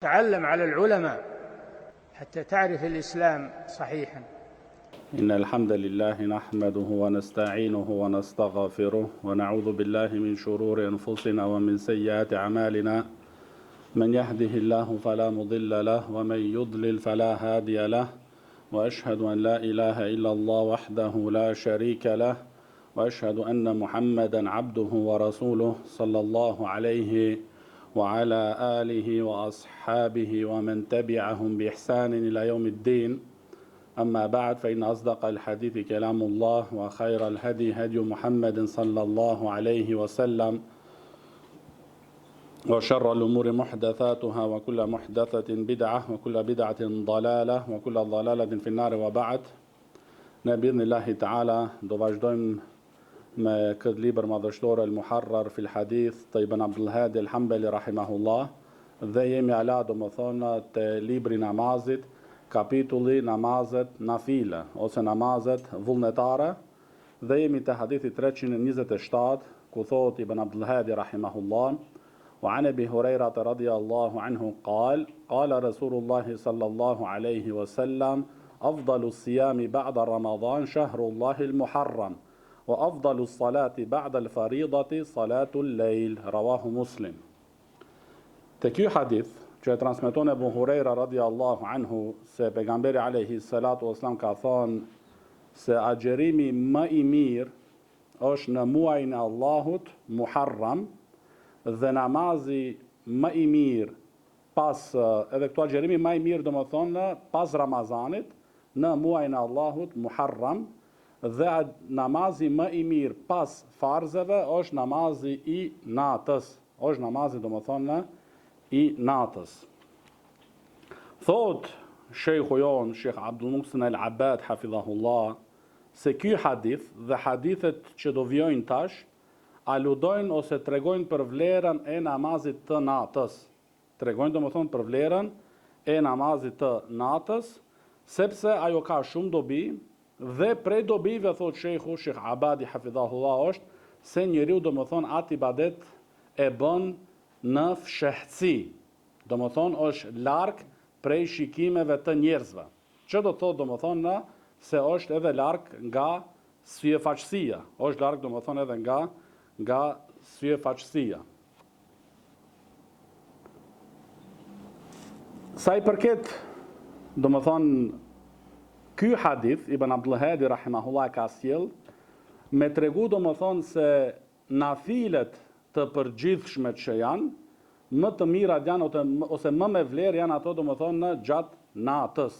تعلم على العلماء حتى تعرف الإسلام صحيحا. إن الحمد لله نحمده ونستعينه ونستغفره ونعوذ بالله من شرور أنفسنا ومن سيئات أعمالنا. من يهده الله فلا مضل له ومن يضلل فلا هادي له، وأشهد أن لا إله إلا الله وحده لا شريك له، وأشهد أن محمدا عبده ورسوله صلى الله عليه وعلى آله وأصحابه ومن تبعهم بإحسان إلى يوم الدين. أما بعد، فإن أصدق الحديث كلام الله، وخير الهدي هدي محمد صلى الله عليه وسلم، وشر الأمور محدثاتها، وكل محدثة بدعة، وكل بدعة ضلالة، وكل ضلالة في النار. وبعد، بإذن الله تعالى do vazhdojmë me këtë libër madhështor El Muharrar fil Hadith të Ibn Abdul Hadi El Hanbali rahimahullah, dhe jemi ala domethënë te libri namazit, kapitulli namazet nafile ose namazet vullnetare, dhe jemi te hadithi 327 ku thot Ibn Abdul Hadi rahimahullah: وعن أبي هريرة رضي الله عنه قال: قال رسول الله صلى الله عليه وسلم: أفضل الصيام بعد رمضان شهر الله المحرم، وأفضل الصلاة بعد الفريضة صلاة الليل. رواه مسلم. Te ky hadith që e transmeton Abu Huraira radhiyallahu anhu se pejgamberi alayhi salatu wasallam ka thënë se agjerimi më i mirë është në muajin e Allahut Muharram, dhe namazi më i mirë pas, edhe këtu agjerimi më i mirë domethënë pas Ramazanit në muajin e Allahut Muharram, dhe namazi më i mirë pas farzeve është namazi i natës, është namazi domethënë i natës. Thot shejhu jon Sheikh Abdul Muhsin Al Abbad hafidhahullah se ky hadith dhe hadithet që do vijojnë tash aludojnë ose tregojnë për vlerën e namazit të natës. Tregojnë domethënë për vlerën e namazit të natës, sepse ajo ka shumë dobi, dhe prej dobive, thot shejhu Sheikh Abadi hafidhahullah, është se njeriu domethënë atë ibadet e bën në fshehësi. Domethënë është larg prej shikimeve të njerëzve. Që do thotë domethënë se është edhe larg nga syfaqësia. Është larg domethënë edhe nga syfaqësia. Sa i përket domethënë ky hadith Ibn Abdul Hadi rahimahullah ka sjell me tregu domethënë se nafilet të përgjithshme që janë më të mirat janë ose më me vlerë janë ato domethënë gjatë natës.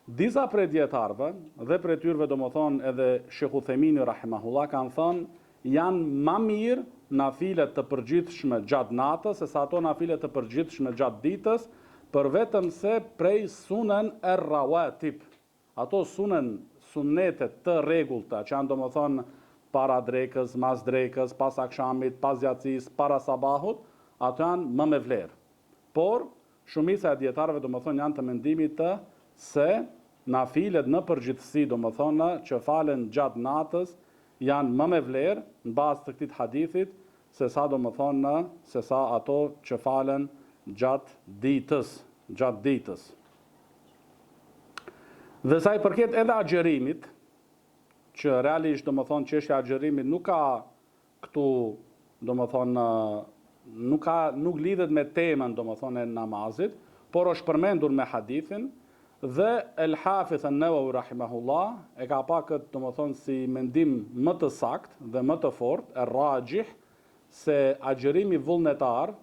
Disa prej dietarëve dhe prej tyre domethënë edhe Sheikh Uthemini rahimahullah kanë thënë janë më mirë nafilet të përgjithshme gjatë natës se sa ato nafilet të përgjithshme gjatë ditës, për vetëm se prej sunen e rawatib. Ato sunetet të rregullta që janë domethënë para drekës, mas drekës, pas akshamit, pas yatsis, para sabahut, ato janë më me vlerë. Por shumica e dietarëve domethënë janë të mendimit të se nafilet në përgjithësi domethënë që falen gjatë natës janë më me vlerë në bazë të këtij hadithit se sa domethënë se sa ato që falen gjatë ditës. Dhe sa i përket edhe agjerimit, që realisht domethënë çështja e agjerimit nuk ka këtu domethënë nuk lidhet me temën domethënë e namazit, por është përmendur me hadithin, dhe El Hafidh An-Nawawi rahimahullah e ka pa këtë domethënë si mendim më të saktë dhe më të fortë, e rajih, se agjerimi vullnetar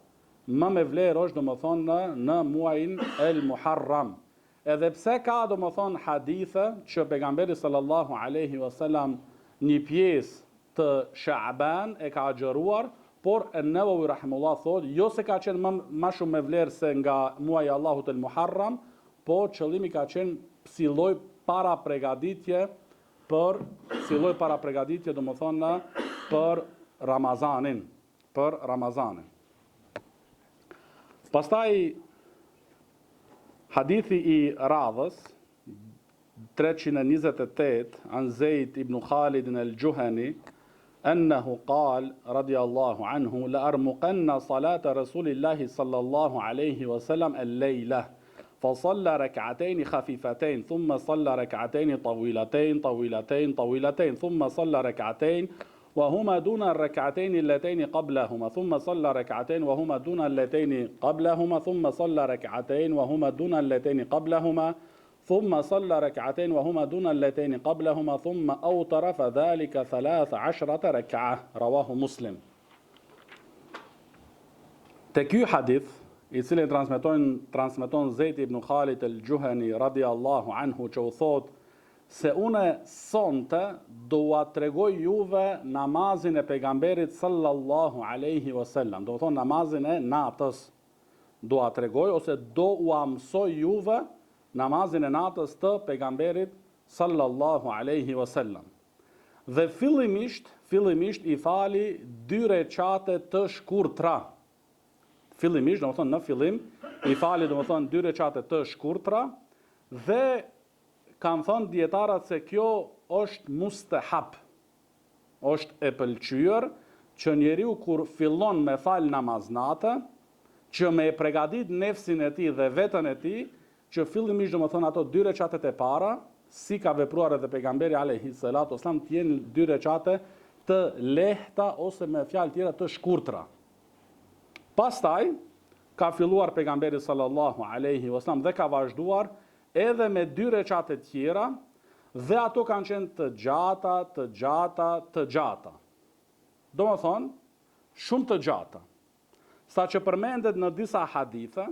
më me vlerë është domethënë në muajin El Muharram. Edhe pse ka domethënë hadithe që pejgamberi sallallahu alaihi wasallam një pjesë të Sha'ban e ka agjeruar, por An-Nawawi rahimahullah thotë jo se ka qenë më shumë me vlerë se nga muaji i Allahut El Muharram, por qëllimi ka qenë si lloj para përgatitje domethënë për Ramazanin, Pastaj hadithi i radhës 328 an Zeid ibn Khalid al-Juhani أنه قال رضي الله عنه لأرمقن صلاة رسول الله صلى الله عليه وسلم الليلة فصلى ركعتين خفيفتين ثم صلى ركعتين طويلتين طويلتين طويلتين ثم صلى ركعتين وهما دون الركعتين اللتين قبلهما ثم صلى ركعتين وهما دون اللتين قبلهما ثم صلى ركعتين وهما دون اللتين قبلهما ثم صلى ركعتين وهما دون اللتين قبلهما ثم أوتر فذلك 13 ركعة رواه مسلم. Te ky hadith, i cili transmeton Zeid ibn Khalid al-Juhani radiallahu anhu, që u thot se une sonte do a tregoj juve namazin e pejgamberit sallallahu alaihi wasallam. Do thon namazin e natës do a tregoj ose do u mësoj juve namazin e natës të pejgamberit sallallahu alaihi wasallam. Dhe fillimisht i fali 2 recate të shkurtra. Fillimisht, do të thonë në fillim, i fali do të thonë 2 recate të shkurtra dhe kanë thënë dietarët se kjo është mustahab. Është e pëlqyer që njeriu kur fillon me fal namaz natë, që me përgatit nefsin e tij dhe veten e tij, që fillimisht do të thonë ato 2 recatet e para, si ka vepruar edhe pejgamberi alayhi salatu wasallam, të jenë 2 recate të lehta ose me fjalë tjera të shkurtra. Pastaj ka filluar pejgamberi sallallahu alaihi wasallam dhe ka vazhduar edhe me 2 recate tjera dhe ato kanë qenë të gjata, të gjata, të gjata. Do të thonë shumë të gjata. Sa që përmendet në disa hadithe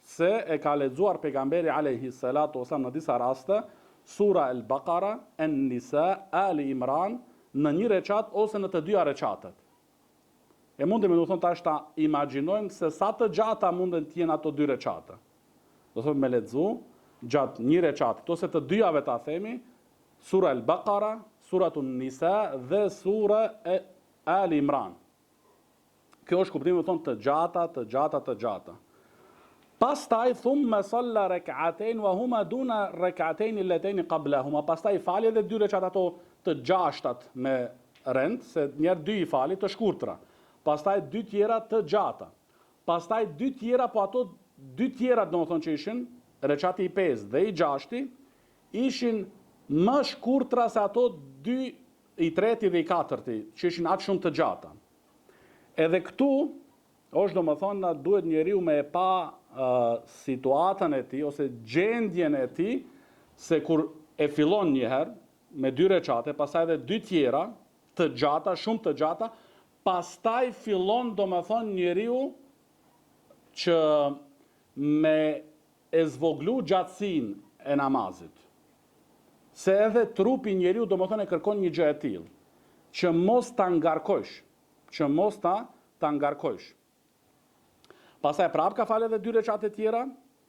se e ka lexuar pejgamberi alayhi salatu wasallam në disa raste sura al-Baqara, an-Nisa, Ali Imran në 1 recat ose në të 2 recatet. E mundem me thonë tash ta imagjinojmë se sa të gjata munden të jenë ato 2 recate. Do thonë me lexu gjatë 1 recate ose të 2-jave ta themi sura al-Baqara, suratun Nisa dhe sura Ali Imran. Kjo është kuptimi thonë të gjata, të gjata, të gjata. Pastaj thumma salla rak'atayn wa huma duna rak'atayn allatayn qablahuma. Pastaj fali edhe 2 recate ato të gjashtat me rend, se njerë 2 i fali të shkurtra. Pastaj 2 tjera të gjata. Pastaj 2 tjera, po ato 2 tjera do të thonë që ishin recati i 5 dhe i 6 ishin më shkurtra se ato 2 i 3 dhe i 4 që ishin atë shumë të gjata. Edhe këtu është do më thonë duhet njeriu me pa situatën e tij ose gjendjen e tij se kur e fillon njëherë me 2 recate, pastaj edhe 2 tjera të gjata, shumë të gjata, pastaj fillon do më thonë njeriu që me e zvoglu gjatësin e namazit. Se edhe trupi njeriu do më thonë e kërkon një gjë e tillë, që mos ta ngarkojsh, Pastaj prap ka falë edhe 2 recate tjera,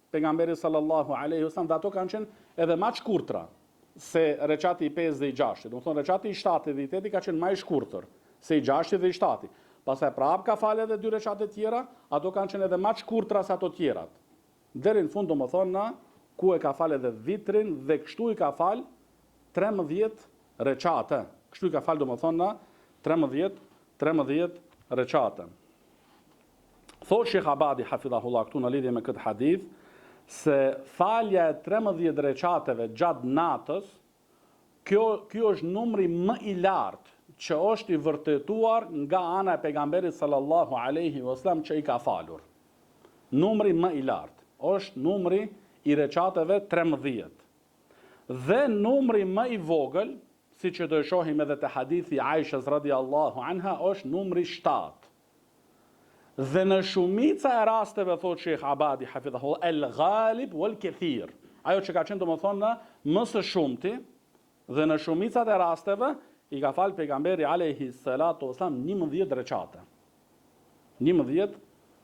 pejgamberi sallallahu alaihi wasallam, dhe ato kanë qenë edhe më të shkurtra se recati i 5 dhe i 6. Do të thonë recati i 7 dhe i 8 ka qenë më i shkurtër se i 6 dhe i 7. Pastaj prap ka falë edhe 2 recate tjera, ato kanë qenë edhe më të shkurtra se ato tjerat. Deri në fund do të thonë ku e ka falë edhe vitrin dhe kështu i ka falë 13 recate. Kështu i ka falë do të thonë 13 recate. Thot Sheikh Abadi hafidhahullah këtu në lidhje me këtë hadith se falja e 13 recateve gjatë natës, kjo është numri më i lartë që është i vërtetuar nga ana e pejgamberit sallallahu alaihi wasallam që i ka falur. Numri më i lartë është numri i recateve 13. Dhe numri më i vogël, siç e do e shohim edhe te hadithi Aishas radiallahu anha, është numri 7. Dhe në shumica e rasteve, thot Sheikh Abadi hafidhahullah, el-ghalib wal-kathir. Ajo që ka qenë domethënë më së shumti, dhe në shumicat e rasteve i ka falë pejgamberi alayhi salatu wasallam 11 recate. 11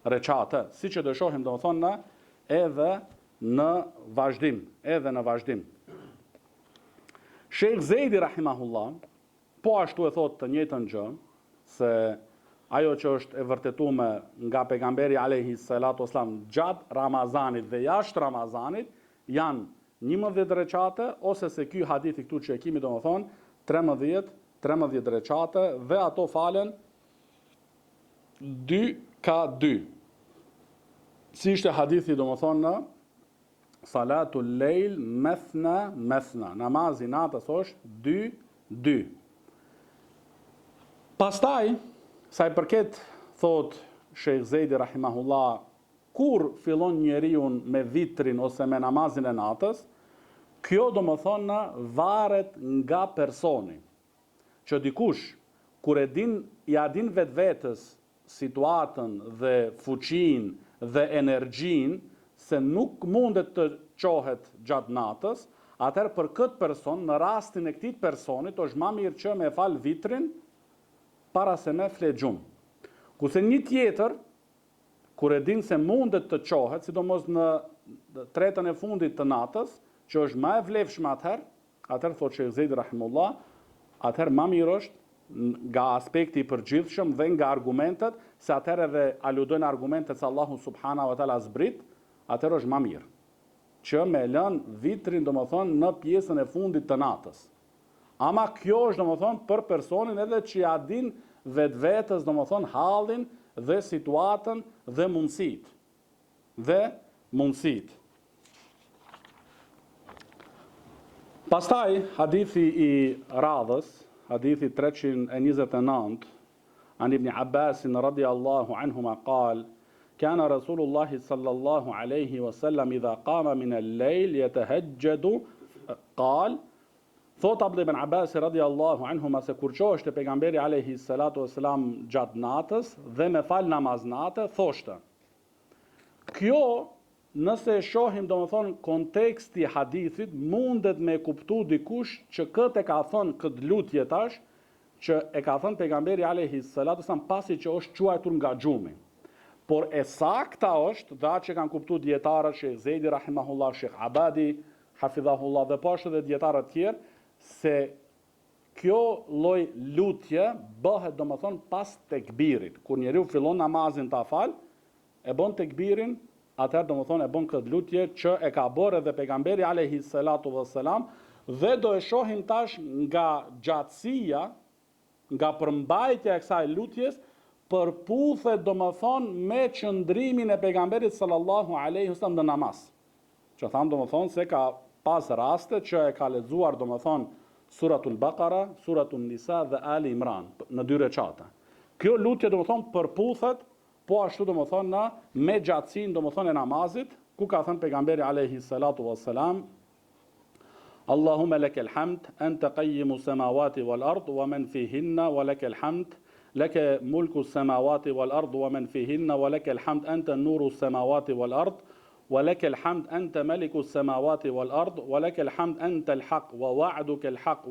recate, siç e do shohim domethënë edhe në vazhdim. Sheikh Zeidi rahimahullah po ashtu e thot të njëjtën gjë, se ajo që është e vërtetuar nga pejgamberi alayhi salatu wasallam gjatë Ramazanit dhe jashtë Ramazanit janë 11 recate, ose se ky hadithi këtu që e kemi domethënë 13 13 recate dhe ato falen 2 Si ishte hadithi domethënë në Salatul lejl methna methna. Namazi natës është 2. Pastaj, sa i përket, thot Sheikh Zejdi rahimahullah, kur fillon njeriu me vitrin ose me namazin e natës, kjo domethënë varet nga personi. Që dikush kur ja din vetvetes situatën dhe fuqinë dhe energjinë se nuk mundet të qohet gjatë natës, atëherë për këtë person, në rastin e këtij personit, është më mirë që me fal vitrin para se me flet gjumë. Kurse një tjetër, kur e din se mundet të qohet, sidomos në tretën e fundit të natës, që është më e vlefshme atëherë thotë Sheikh Zejdi rahimullah, atëherë më mirë është nga aspekti i përgjithshëm dhe nga argumentet, se atëherë edhe aludojnë argumentet se Allahu subhanahu wa taala zbrit, atëherë është më mirë që me lënë vitrin domethënë në pjesën e fundit të natës. Ama kjo është domethënë për personin edhe që ja din vetvetes domethënë hallin dhe situatën dhe mundësitë. Pastaj hadithi i radhës, hadithi 329 an ibn Abbas radiyallahu anhuma qal كان رسول الله صلى الله عليه وسلم إذا قام من الليل يتهجد قال thot Abdullah ibn Abbas radiyallahu anhuma se kur qoheshte pejgamberi alayhi salatu wasalam gjatë natës dhe me fal namaz natë, thoshte. Kjo, nëse e shohim domethënë konteksti i hadithit, mundet me kuptu dikush që këtë e ka thënë këtë lutje tash, që e ka thënë pejgamberi alayhi salatu wasalam pasi që është quajtur nga gjumi. Por e sakta është, dhe atë që kanë kuptu djetarët, Sheikh Zejdi rahimahullah, Sheikh Abadi, hafidhahullah dhe poshtë dhe djetarët tjerë, se kjo lloj lutje bëhet domethënë pas tekbirit. Kur njeriu fillon namazin ta fal, e bën tekbirin, atëherë domethënë e bën këtë lutje që e ka bërë edhe pejgamberi alayhi salatu wassalam, dhe do e shohim tash nga gjatësia, nga përmbajtja e kësaj lutjes, përputhet domethënë me qëndrimin e pejgamberit sallallahu alaihi wasallam në namaz. Që tham domethënë se ka pas raste që e ka lexuar domethënë Suratul Baqara, Suratul Nisa dhe Ali Imran në 2 recate. Kjo lutje domethënë përputhet po ashtu domethënë me gjatësinë domethënë e namazit, ku ka thënë pejgamberi alaihi salatu wassalam Allahumma lakal hamd anta qayyimu samawati wal ard wa man fihinna wa lakal hamd لك ملك السماوات والأرض ومن فيهن ولك الحمد أنت نور السماوات والأرض ولك الحمد أنت ملك السماوات والأرض ولك الحمد أنت الحق ووعدك الحق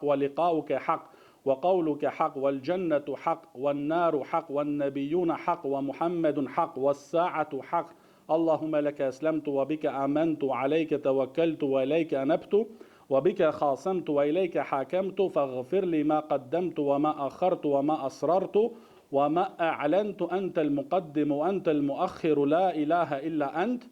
ولقاؤك حق وقولك حق والجنة حق والنار حق والنبيون حق ومحمد حق والساعة حق اللهم لك أسلمت وبك آمنت وعليك توكلت وإليك أنبت وبك خاصمت وإليك حاكمت فاغفر لي ما قدمت وما أخرت وما أسررت وما أعلنت أنت المقدم وأنت المؤخر لا إله إلا أنت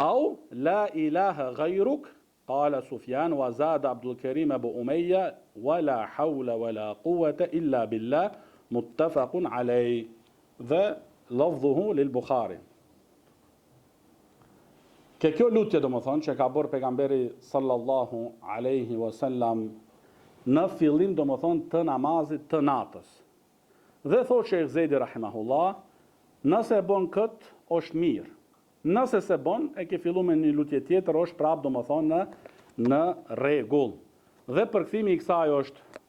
أو لا إله غيرك قال سفيان وزاد عبد الكريم أبو أمية ولا حول ولا قوة إلا بالله متفق عليه ذا لفظه للبخاري. Kjo lutje domethënë që ka bërë pejgamberi sallallahu alaihi wasallam në fillim domethënë të namazit të natës. Dhe thotë Sheikh Zejdi rahimahullah, nëse e bën kët është mirë. Nëse se bën, e ke filluar me një lutje tjetër, është prapë domethënë në rregull. Dhe përkthimi i kësaj është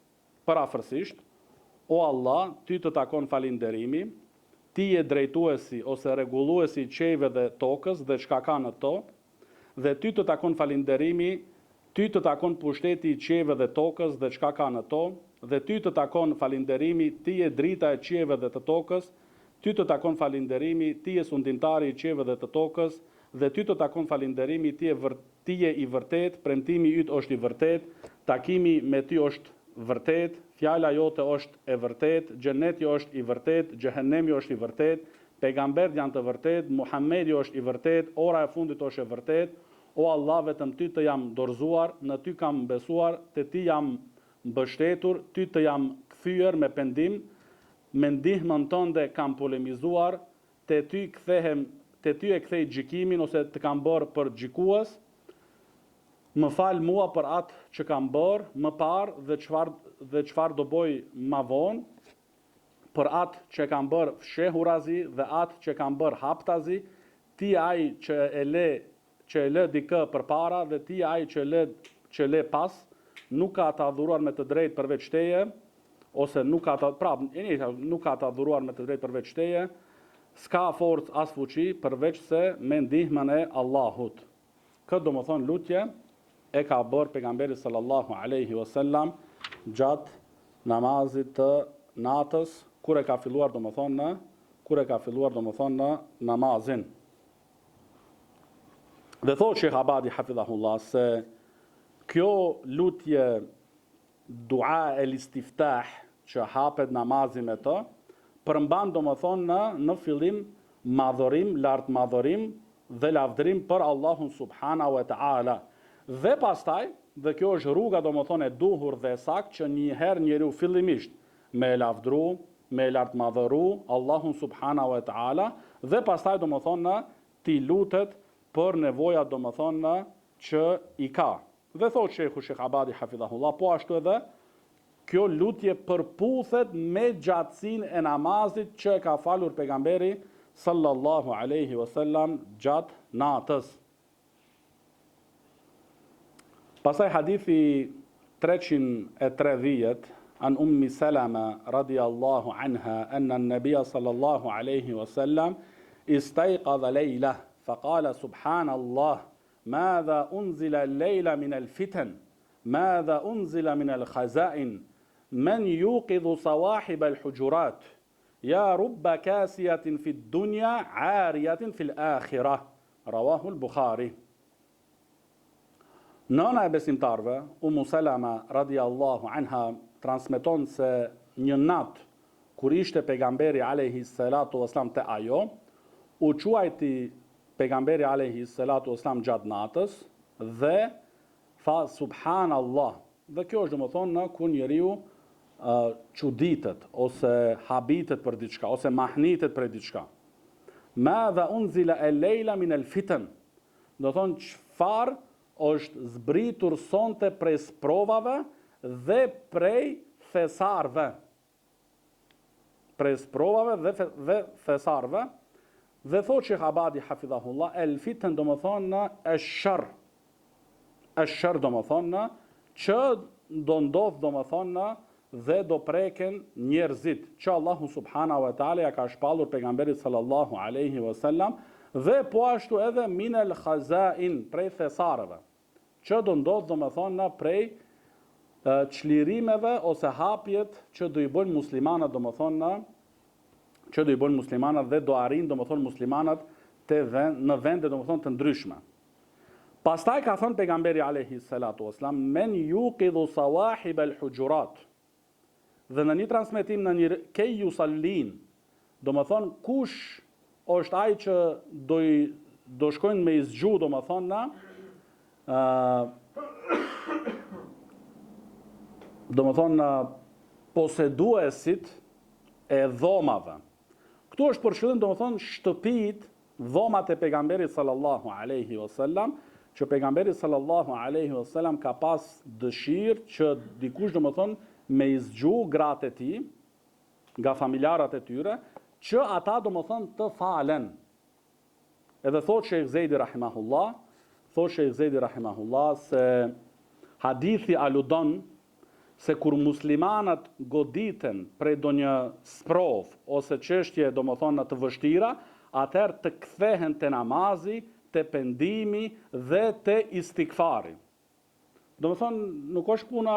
parafërsisht: O Allah, ty të takon falënderimi, ti je drejtuesi ose rregulluesi i qiejve dhe tokës dhe çka ka në to, dhe ty të takon falënderimi, ty të takon pushteti i qiejve dhe tokës dhe çka ka në to, dhe ty të takon falënderimi, ti je drita e qiejve dhe të tokës, ty të takon falënderimi, ti je sundimtari i qiejve dhe të tokës, dhe ty të takon falënderimi, ti je i vërtet, premtimi yt është i vërtet, takimi me ty është vërtet, fjala jote është e vërtet, xheneti është i vërtet, xhehenemi është i vërtet, pejgamberët janë të vërtet, Muhamedi është i vërtet, ora e fundit është e vërtet. O Allah, vetëm ty të jam dorëzuar, në ty kam besuar, te ti jam mbështetur, ty të jam kthyer me pendim, me ndihmën tënde kam polemizuar, te ty e kthej gjykimin ose të kam bërë për gjykues, më fal mua për atë që kam bërë më parë dhe çfarë do bëj më vonë, për atë që kam bërë fshehurazi dhe atë që kam bërë haptazi, ti ai që e lë dikë përpara dhe ti ai që le pas, nuk ka të adhuruar me të drejtë përveç teje, ose nuk ka të adhuruar me të drejtë përveç teje, s'ka forcë as fuqi përveç se me ndihmën e Allahut. Këtë do më thonë lutje e ka bërë pejgamberi sallallahu alaihi wasallam gjatë namazit të natës, kur e ka filluar do më thonë në namazin. Dhe thotë Sheikh Abadi hafidhahullah se kjo lutje dua el istiftah që hapet namazi me të, përmban do më thonë në fillim madhërim, lartë madhërim dhe lavdërim për Allahun subhanahu wa ta'ala. Dhe pastaj, dhe kjo është rruga do më thonë e duhur dhe sakt që njëherë njeriu fillimisht me lavdëru, me lartë madhëru Allahun subhanahu wa ta'ala dhe pastaj do më thonë ti lutet për nevojat do më thonë që i ka. Dhe thotë Sheikh Abadi hafidhahullah, po ashtu edhe kjo lutje përputhet me gjatësinë e namazit që ka falur pejgamberi sallallahu alaihi wasallam gjatë natës. Pastaj hadithi 330 an Ummi Salama radiyallahu anha anna an-nabiy sallallahu alaihi wasallam istayqadha laylah faqala subhanallah ماذا أنزل الليل من الفتن ماذا أنزل من الخزائن من يوقظ صواحب الحجرات يا رب كاسية في الدنيا عارية في الآخرة رواه البخاري. Nëna e besimtarve, Ummu Salama radiallahu anha, transmeton se një natë kur ishte pejgamberi alayhi salatu wasalam te ajo, u quajti pejgamberi alayhi salatu wasalam gjatë natës dhe tha subhanallah. Dhe kjo është domethënë kur njeriu çuditet ose habitet për diçka ose mahnitet për diçka. Madha unzila al-layla min al-fitan. Do thonë çfarë është zbritur sonte prej sprovave dhe prej thesarve. Prej sprovave dhe thesarve. Dhe thotë Sheikh Abadi hafidhahullah, el fitën do më thonë shër do më thonë që do ndodh do më thonë dhe do preken njerëzit, që Allahu subhanahu wa ta'ala ja ka shpallur pejgamberit sallallahu alaihi wasallam dhe po ashtu edhe minel khazain prej thesareve, që do ndodh do më thonë prej çlirimeve ose hapjet që do i bëjnë muslimanat do më thonë që do i bëjnë muslimanat dhe do arrin do më thonë muslimanat në vende do më thonë të ndryshme. Pastaj ka thonë pejgamberi alayhi salatu wasalam, men yuqidhu sawahib al-hujurat. Dhe në një transmetim në një kej yusallin, do më thonë kush është ai që do shkojnë me izgju do më thonë do më thonë poseduesit e dhomave. Këtu është për qëllim do më thonë shtëpit, dhomat e pejgamberit sallallahu alaihi wasallam, që pejgamberi sallallahu alaihi wasallam ka pas dëshirë që dikush do më thonë me izgju gratë e tij, nga familjarët e tyre, që ata do më thonë të falen. Edhe thotë Sheikh Zejdi rahimahullah se hadithi aludon se kur muslimanat goditen prej do një sprov ose çështje do më thonë të vështira, atëherë të kthehen te namazi, te pendimi dhe te istikfari. Do më thonë, nuk është puna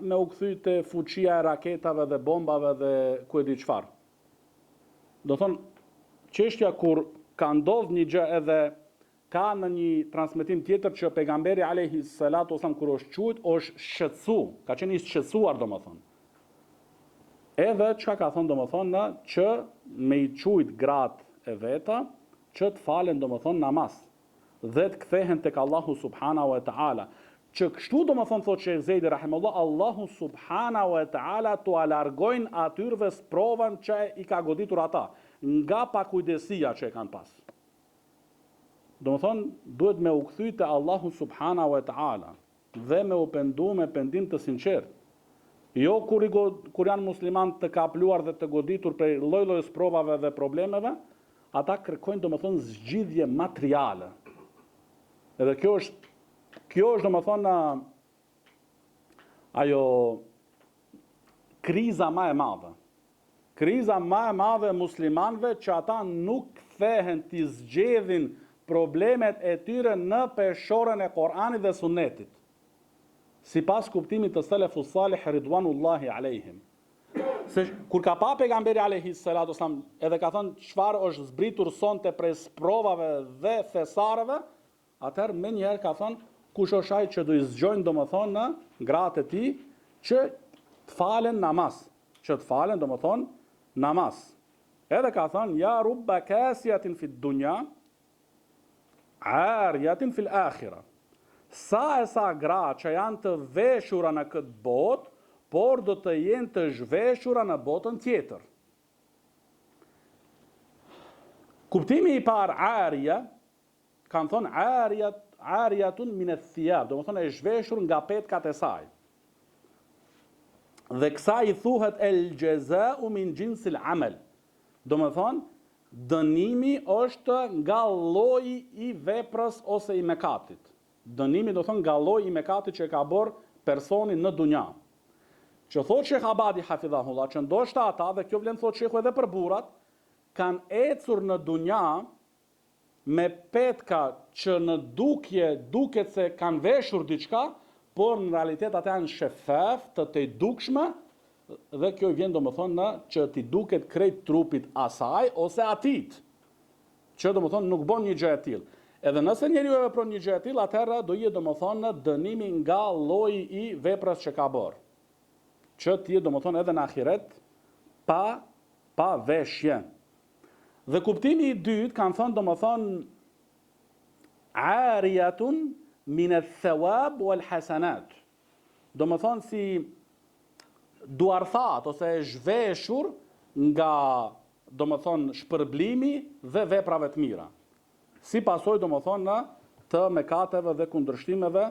me u kthy te fuqia e raketave dhe bombave dhe ku e di çfarë. Do thonë, çështja kur ka ndodhur një gjë edhe ka në një transmetim tjetër që pejgamberi alayhi salatu wasallam kur është qujt, është shqetësu, ka qenë i shqetësuar do më thonë. Edhe çka ka thonë do më thonë që me i qujt gratë e veta, që të falen do më thonë namaz dhe të kthehen tek Allahu subhanahu wa ta'ala. që kështu do më thonë, thotë Sheh Zejdi rahimullah, Allahu subhanahu wa ta'ala tu alargojnë atyrve sprovën që i ka goditur ata, nga pakujdesia që e kanë pas. Do më thonë, duhet me u kthy te Allahu subhanahu wa ta'ala dhe me u pendu me pendim të sinqert. Jo kur janë musliman të kapluar dhe të goditur për lloj-lloj sprovave dhe problemeve, ata kërkojnë do më thonë zgjidhje materiale. Edhe kjo është do më thonë ajo kriza ma e madhe. Kriza ma e madhe e muslimanve që ata nuk kthehen të zgjedhin problemet e tyre në peshorën e Koranit dhe Sunnetit. Si pas kuptimit të selefus salih ridwanullahi alejhim. Se kur ka pa pejgamberi alayhi salatu wasalam edhe ka thënë çfarë është zbritur sonte prej sprovave dhe fesareve, atëherë më njëherë ka thënë kush është ai që do i zgjojnë domethënë në gratë e tij që të falen namaz, që të falen domethënë namaz. Edhe ka thënë ja rubba kasiyatin fid dunya ariyatin fil akhirah. Sa e sa gra që janë të veshura në këtë botë, por do të jenë të zhveshura në botën tjetër. Kuptimi i parë arja, kanë thonë arjatun min ath-thiyab, do të thonë e zhveshur nga petkat e saj. Dhe kësaj i thuhet el jaza'u min jinsil amal. Do të thonë dënimi është nga lloji i veprës ose i mekatit. Dënimi do thonë nga lloji i mekatit që ka bërë personi në dunja. Që thot Sheh Abadi hafidhahullah, që ndoshta ata, dhe kjo vlen thot Shehu edhe për burrat, kanë ecur në dunja me petka që në dukje duket se kanë veshur diçka, por në realitet ata janë shefaf të dukshme, dhe kjo vjen domethënë në që ti duket krejt trupit asaj ose atit, që domethënë nuk bën një gjë e tillë. Edhe nëse njeriu e vepron një gjë e tillë, atëherë do jetë domethënë dënimi nga lloji i veprës që ka bërë. Që ti domethënë edhe në ahiret pa veshje. Dhe kuptimi i dytë kanë thënë domethënë ariyatun min ath-thawab wal hasanat. Domethënë si duarthat ose e zhveshur nga domethënë shpërblimi dhe veprave të mira. Si pasojë domethënë të mëkateve dhe kundërshtimeve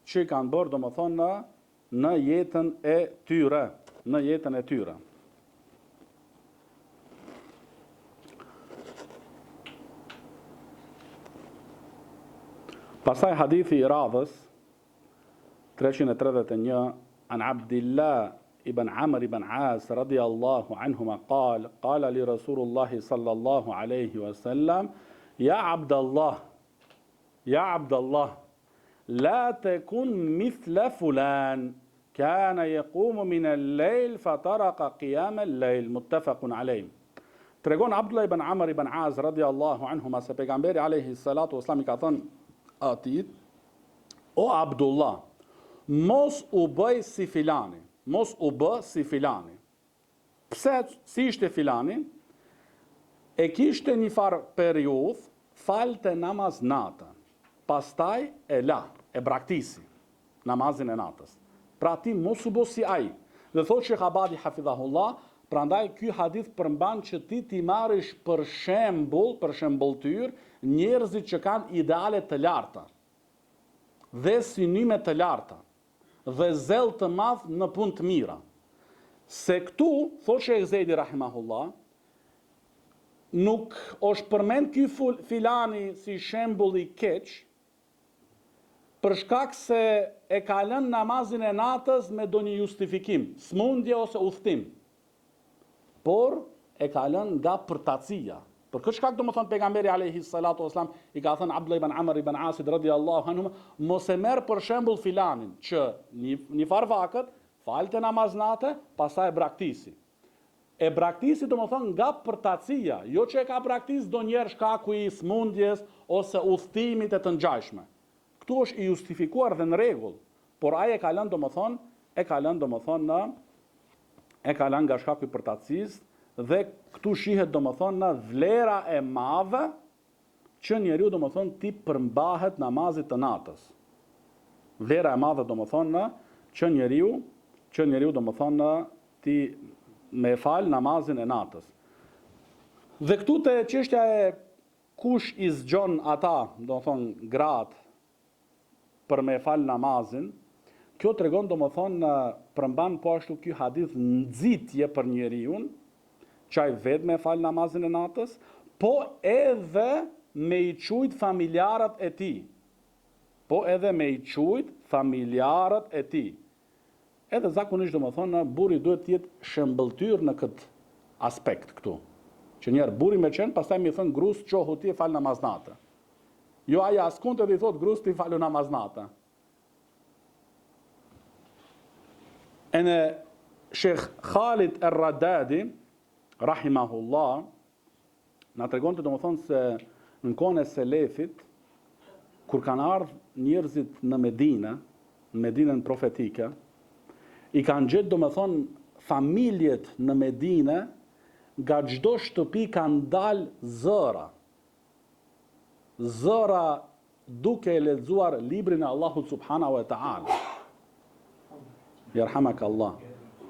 që kanë bërë domethënë në jetën e tyre, Pastaj hadithi i radhës 331 an Abdillah ibn Amr ibn As radiyallahu anhuma qala li Rasulullah sallallahu alayhi wasallam ya Abdallah la takun mithla fulan kana yaqumu min al-layl fataraqa qiyam al-layl muttafaqun alayh. Tregon Abdullah ibn Amr ibn Az radiyallahu anhuma se pejgamberi alayhi salatu wasallam I ka thënë atit: o Abdullah, mos u bëj si filani, mos u bë si filani. Pse si ishte filani? E kishte një farë periudhë, falte namaz natën, pastaj e la, e braktisi namazin e natës. Pra ti mos u bë si ai. Dhe thotë Sheh Abadi hafidhahullah, prandaj ky hadith përmban që ti marrësh për shembulltyr njerëzit që kanë ideale të larta dhe synime të larta dhe zell të madh në punë të mira. Se këtu, thotë Sheh Zejdi rahimahullah, nuk është përmend ky filani si shembull I keq, për shkak se e ka lënë namazin e natës me ndonjë justifikim, smundje ose udhtim. Por e ka lënë nga përtacia. Për këtë shkak domethënë pejgamberi alayhi salatu wasalam I ka thënë Abdullah ibn Amr ibn Asit radhiyallahu anhu, mos e merr për shembull filanin që një farvakët falte namaz natë, pastaj e braktisi. E braktisi domethënë nga përtacia, jo që e ka braktis donjëherë shkaku I smundjes ose udhtimit e të ngjashme. Ktu është I justifikuar dhe në rregull, por ai e ka lënë domethënë nga shkaku I përtacisë. Dhe këtu shihet domethënë në vlera e madhe që njeriu domethënë ti përmbahet namazit të natës. Vlera e madhe domethënë që njeriu domethënë ti me fal namazin e natës. Dhe këtu te çështja e kush I zgjon ata, domethënë gratë për me fal namazin, kjo tregon domethënë përmban po ashtu ky hadith nxitje për njeriu, që ai vetë me fal namazin e natës, po edhe me I çujt familjarët e tij. Po edhe me I çujt familjarët e tij. Edhe zakonisht domethënë burri duhet të jetë shëmbëltyr në këtë aspekt këtu. Që njerë burri me qenë, pastaj mi thënë grus qohu ti e fal namaz natë. Jo aja askund edhe I thot grus ti falu namaz natë. Ene Sheikh Khalid Ar-Radadi, rahimahullah, na tregon të domethënë se në kohën e selefit, kur kanë ardhur njerëzit në Medinë, në Medinën profetike, I kanë gjetë domethënë familjet në Medinë, nga çdo shtëpi kanë dalë zëra. Zëra duke e lexuar librin e Allahut subhanahu wa taala. Yerhamak Allah.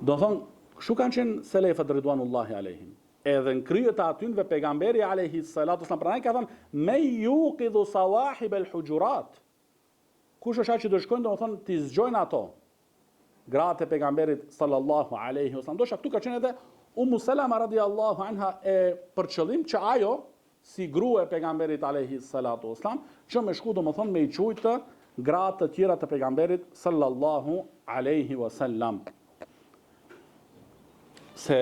Do thonë, kështu kanë qenë selefët ridwanullahi alehim. Edhe në kryet e atynve pejgamberi alayhi salatu wasallam pranaj ka thënë me yuqidhu sawahib al-hujurat. Kush është ai që do shkojnë domethënë ti zgjojnë ato. Gratë e pejgamberit sallallahu alaihi wasallam. Dosha këtu ka qenë edhe Ummu Salama radiallahu anha e për qëllim që ajo, si grua e pejgamberit alayhi salatu wasallam, që me shku domethënë me I çujtë gratë të tjera të pejgamberit sallallahu alaihi wasallam. Se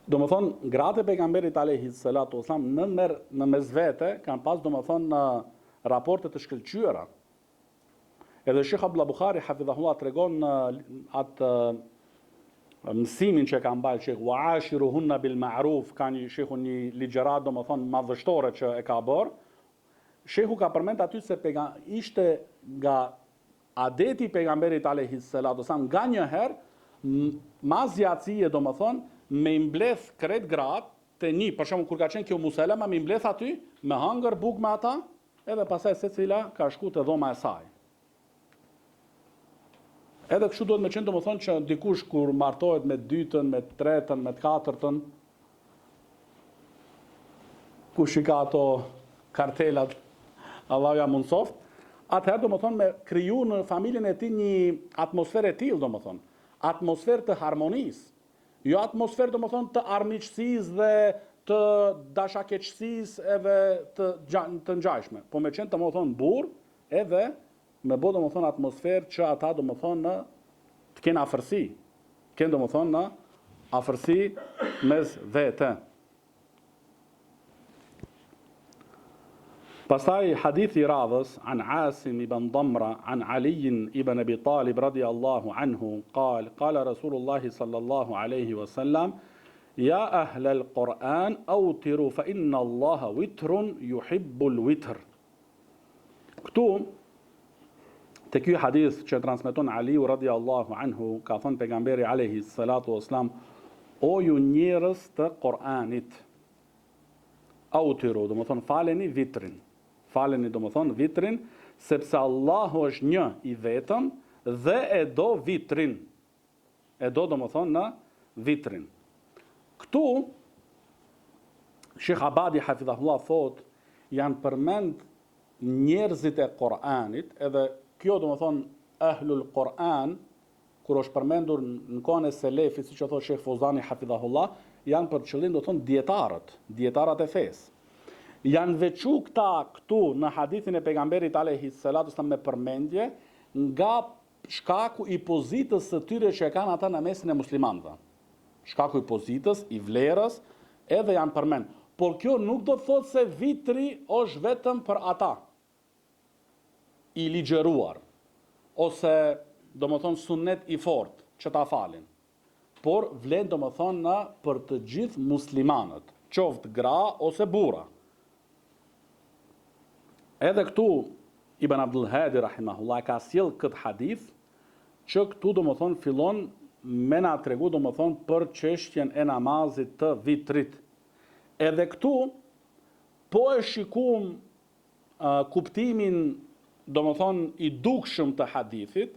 domethënë gratë e pejgamberit alayhi salatu wasallam në mes vete kanë pas domethënë raporte të shkëlqyera. Edhe Sheikh Abdullah Bukhari hafidhahullah tregon atë mësimin që kanë bërë Sheikh wa ashiruhunna bil ma'ruf, kanë Sheikhu një ligjërat domethënë madhështore që e ka bërë. Sheikhu ka përmend aty se ishte nga adeti pejgamberit alayhi salatu wasallam nganjëherë mazjacie domethënë me mbledh kret gratë te një, për shembull kur ka qenë kjo Muselama me mbledh aty me hangër bukë me ata, edhe pastaj secila ka shku te dhoma e saj. Edhe kështu duhet me qenë domethënë që dikush kur martohet me dytën, me tretën, me katërtën, kush I ka ato kartelat, Allah ja mundsoft, atëherë domethënë me kriju në familjen e tij një atmosferë e tillë domethënë, atmosferë të harmonisë, jo atmosferë domethënë të armiqësisë dhe të dashakeqësisë edhe të ngjashme, po me qenë domethënë burr edhe me bo domethënë atmosferë që ata domethënë të kenë afërsi, kenë domethënë afërsi mes vete. Pastaj hadithi radhës an Asim ibn Damra an Ali ibn Abi Talib radiyallahu anhu qala Rasulullah sallallahu alayhi wasallam ya ahla al-Quran awtiru fa inna Allah witrun yuhibbul witr. Këtu te ky hadith që transmeton Aliu radhiyallahu anhu, ka thënë pejgamberi alayhi salatu wasalam, o ju njerëz të Kur'anit, autiru, domethënë faleni vitrin. Faleni domethënë vitrin, sepse Allahu është një I vetëm dhe e do vitrin. E do domethënë në vitrin. Këtu Sheikh Abadi hafidhahullah thot, janë përmend njerëzit e Kur'anit, edhe kjo domethënë ahlul Kur'an, kur është përmendur në kohën e selefit, siç e thotë Sheikh Fozani hafidhahullah, janë për qëllim domethënë dietarët e fesë. Janë veçu këta këtu në hadithin e pejgamberit alayhi salatu wasallam me përmendje nga shkaku I pozitës së tyre që e kanë ata në mesin e muslimanëve. Shkaku I pozitës, I vlerës, edhe janë përmend. Por kjo nuk do të thotë se vitri është vetëm për ata I ligjëruar, ose domethënë sunnet I fortë që ta falin. Por vlen domethënë për të gjithë muslimanët, qoftë gra ose burra. Edhe këtu Ibn Abdul Hadi rahimahullah ka sjell këtë hadith që këtu domethënë fillon me na tregu domethënë për çështjen e namazit të vitrit. Edhe këtu po e shikuam kuptimin domethënë i dukshëm të hadithit,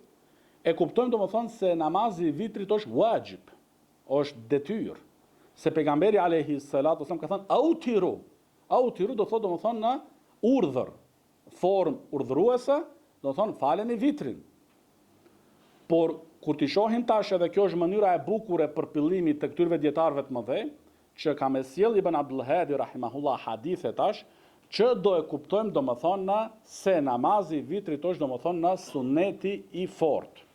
e kuptojmë domethënë se namazi i vitrit është wajib, është detyrë. Se pejgamberi alayhi salatu wasallam ka thënë autiru do thotë domethënë në urdhër, formë urdhëruese, do thonë faleni vitrin. Por kur t'i shohim tash edhe kjo është mënyra e bukur e përpillimit të këtyre dietarëve të mëdhenj, që ka me sjell Ibn Abdul Hadi rahimahullah hadithe tash, që do e kuptojmë domethënë se namazi i vitrit është domethënë në suneti i fortë.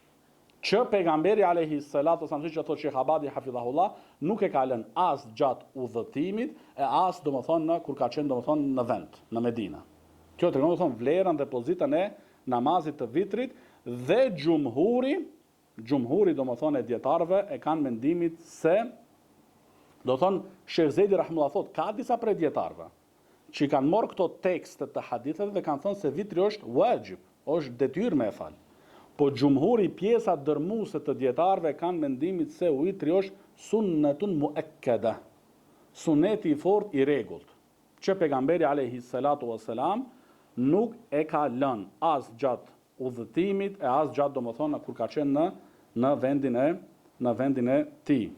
Që pejgamberi alayhi salatu wasallam, siç thotë Sheikh Abadi hafidhahullah, nuk e ka lënë as gjatë udhëtimit e as domethënë kur ka qenë domethënë në vend, në Medinë. Kjo tregon domethënë vlerën dhe pozitën e namazit të vitrit dhe gjumhuri domethënë e dietarëve e kanë mendimit se do thonë Sheikh Zedi rahimullah thotë ka disa prej dietarëve që kanë marrë këto tekste të haditheve dhe kanë thënë se vitri është wajib, është detyrë me e fal. Po gjumhuri pjesa dërmuese të dietarëve kanë mendimit se vitri është sunnetun muakkada, suneti i fortë i rregullt, që pejgamberi alayhi salatu wasalam nuk e ka lënë as gjatë udhëtimit e as gjatë domethënë kur ka qenë në vendin e tij.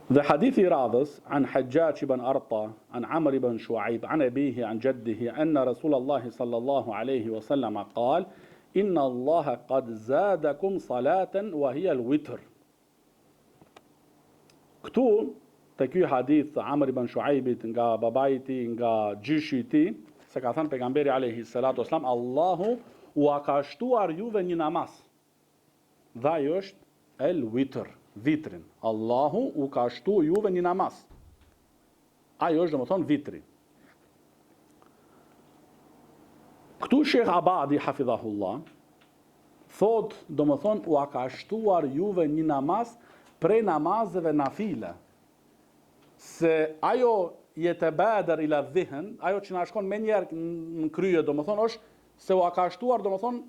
Dhe hadithi i radhës an Hajjaj ibn Arta, an Amr ibn Shuaib, an abihi, an jaddihi, anna Rasulullah sallallahu alaihi wasallam qal, inna Allah qad zadakum salatan wa hiya al-witr. Këtu te ky hadith Amr ibn Shuaibit nga babai i tij, nga gjyshi i tij, se ka thënë pejgamberi alayhi salatu wasallam, Allahu u ka shtuar juve një namaz. Dhe ai është el-witr, vitrin. Allahu u ka shtuar juve një namaz. Ai është domethënë vitri. Këtu Sheikh Abadi hafidhahullah thot domethënë u ka shtuar juve një namaz prej namazeve nafile. Se ajo yetabader ila dhihn, ajo që na shkon më njëherë në krye domethënë është se u ka shtuar domethënë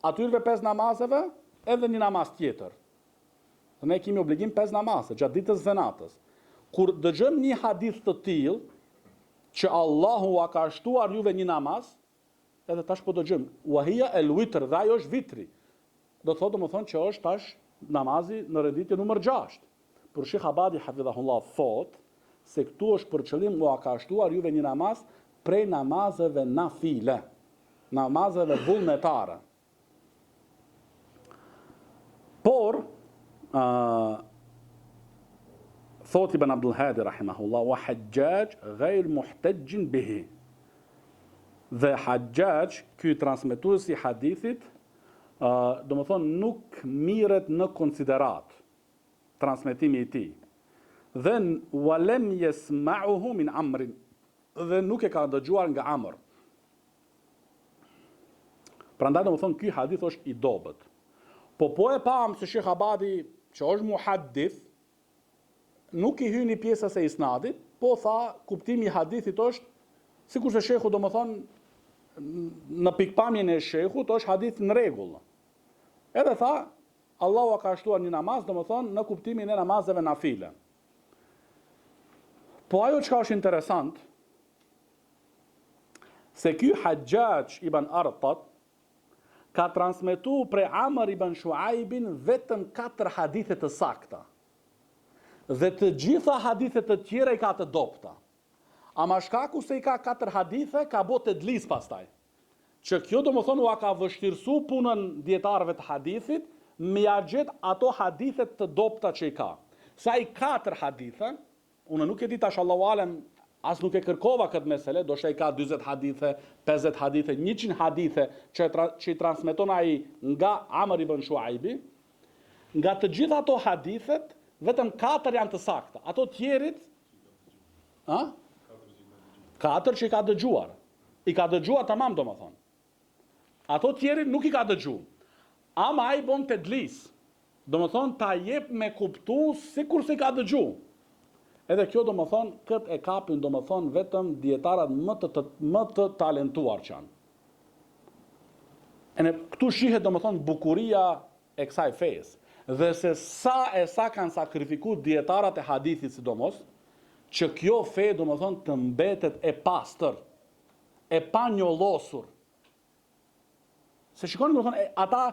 atyre 5 namazeve edhe një namaz tjetër. Ne kemi obligim 5 namaze gjatë ditës dhe natës. Kur dëgjojmë një hadith të tillë që Allahu a ka shtuar juve një namaz, edhe tash po dëgjojmë wahia el-witr, dhe ajo është vitri. Do thotë domethënë që është tash namazi në renditje numër 6. Por Sheikh Abadi hafidhahullah thot se këtu është për qëllim u a ka shtuar juve një namaz prej namazeve nafile, namazeve vullnetare. Por thot Ibn Abdul Hadi rahimahullah, wa Hajjaj ghayr muhtajjin bihi. Dhe Hajjaj, ky transmetues i hadithit, domethënë nuk mirret në konsiderat transmetimi i tij. Dhe walem yasma'uhu min Amr, dhe nuk e ka dëgjuar nga Amr. Prandaj domethënë ky hadith është i dobët. Po e pam se Sheikh Abadi që është muhaddith, nuk i hyni pjesës e isnadit, po tha kuptimi i hadithit është, sikur se shehu domethënë në pikpamjen e shehut është hadith në rregull. Edhe tha Allahu ka shtuar një namaz domethënë në kuptimin e namazeve nafile. Po ajo çka është interesant, se ky Hajjaj ibn Artat ka transmetu prej Amr ibn Shuaibin vetëm 4 hadithe të sakta. Dhe të gjitha hadithet të tjera i ka të dobta. Ama shkaku se i ka 4 hadithe, ka bo të dlis pastaj. Që kjo domethënë u ka vështirësu punën dietarëve të hadithit, me ja gjet ato hadithet të dobta që i ka. Sa i 4 hadithe, unë nuk e di tash Allahu alem, as nuk e kërkova këtë mesele, do shta i ka 20 hadithe, 50 hadithe, 100 hadithe që i transmeton ai nga Amr ibn Shuaibi, nga të gjitha ato hadithet, vetëm 4 janë të sakta. Ato tjerit, 4 që i ka dëgjuar. I ka dëgjuar tamam domethënë. Ato tjerit nuk i ka dëgjuar. Ama ai bon të dlis. Domethënë ta jep me kuptu sikur se i ka dëgjuar. Edhe kjo domethënë kët e kapin domethënë vetëm dietarët më të talentuar që janë. Këtu shihet domethënë bukuria e kësaj fesë dhe se sa kanë sakrifikuar dietarët e hadithit sidomos, që kjo fe domethënë të mbetet e pastër, e pa njollosur. Se shikoni, domethënë, ata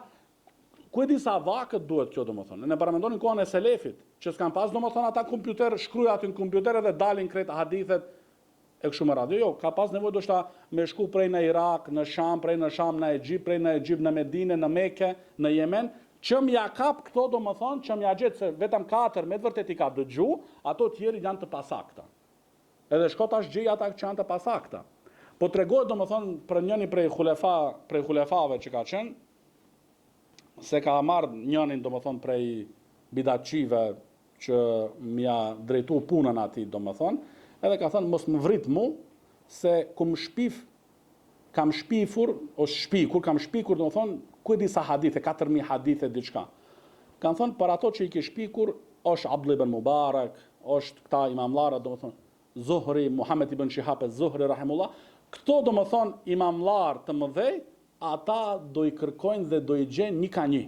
ku e di sa vakët duhet kjo, domethënë. Ne paramendonin kohën e selefit, që s'kan pas domethënë ata kompjuter, shkruaj aty në kompjuter edhe dalin krejt hadithet e kështu me radhë. Jo, ka pas nevojë do shta me shku prej në Irak, në Sham, prej në Sham në Egjipt, prej në Egjipt në Medinë, në Mekë, në Yemen, që m'ja kap këto domethënë, që m'ja gjetë se vetëm 4 me të vërtet i ka dëgju, ato tjerë janë të pasakta. Edhe shko tash gjej ata që janë të pasakta. Po tregohet domethënë për njërin prej xulefave që ka qenë, se ka marrë njënin domethënë prej bidatçive që m'ja drejtu punën atij domethënë, edhe ka thënë mos më vrit mu se kam shpikur domethënë ku e di sa hadithe, 4000 hadithe diçka. Kanë thënë për ato që i ke shpikur është Abdullah ibn Mubarak, është këta imamlara domethënë Zuhri, Muhammed ibn Shihab az-Zuhri rahimullah, këto domethënë imamlar të mëdhej, ata do i kërkojnë dhe do i gjenë një ka një.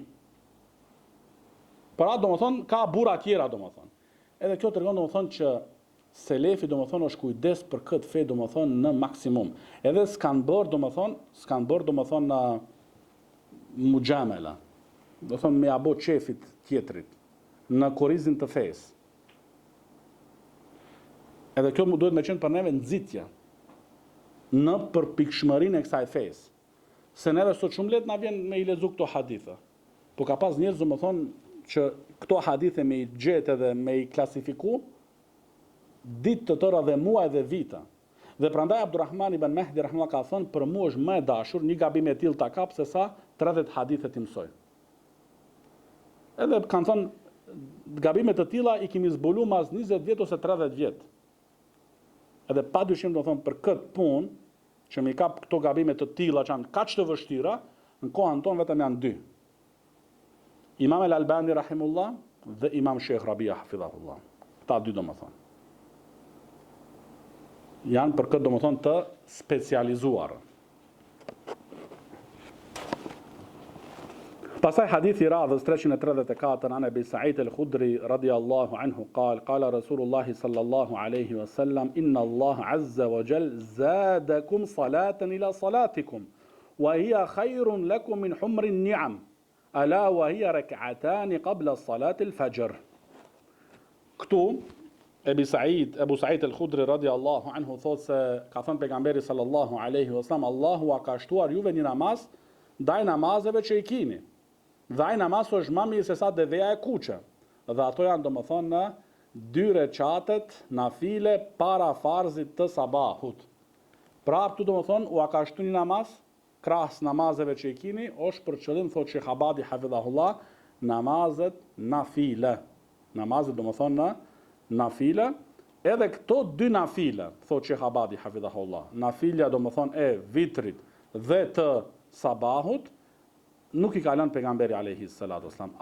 Pra domethënë ka burra tjera domethënë. Edhe kjo tregon domethënë që selefi domethënë është kujdes për këtë fe domethënë në maksimum. Edhe s'kan bërë domethënë në mujamela. Domethënë me abo çefit tjetrit në korrizin të fesë. Edhe kjo mu duhet me qenë për neve nxitja në përpikshmërinë e kësaj fesë. Se neve sot shumë lehtë na vjen me i lexu këto hadithe. Po ka pas njerëz domethënë që këto hadithe me i gjetë edhe me i klasifiku ditë të tëra dhe muaj dhe vita. Dhe prandaj Abdurrahman ibn Mehdi rahimahullah ka thënë për mua është më e dashur një gabim e tillë ta kap se sa 30 hadithe të mësoj. Edhe kanë thënë gabimet të tilla i kemi zbulu mas 20 vjet ose 30 vjet. Edhe padyshim do thonë për këtë punë që mi kap këto gabime të tilla që janë kaq të vështira, në kohën tonë vetëm janë 2. Imam al-Albani rahimullah dhe Imam Sheikh Rabia hafidhahullah. Këta 2 domethënë. Janë për këtë domethënë të specializuar. Pasaj hadithi radhës 334 an Abi Sa'id al-Khudri radiyallahu anhu qala Rasulullah sallallahu alaihi wasallam inna Allah azza wa jal zadakum salatan ila salatikum wa hiya khayrun lakum min humri an-ni'am ala wa hiya rak'atan qabla salati al-fajr. Këtu Abu Sa'id al-Khudri radiyallahu anhu thot se ka thënë pejgamberi sallallahu alaihi wasallam Allahu ka shtuar juve një namaz ndaj namazeve që i keni. Dhe ai namaz është më mirë se sa deveja e kuqe. Dhe ato janë domethënë në 2 recatet nafile para farzit të sabahut. Pra këtu domethënë u ka shtu një namaz krahas namazeve që i keni, është për qëllim thotë Sheikh Abadi hafidhahullah, namazet nafile. Namazet domethënë në nafile, edhe këto 2 nafile, thotë Sheikh Abadi hafidhahullah. Nafila domethënë e vitrit dhe të sabahut nuk i ka lënë pejgamberi alayhi salatu wasallam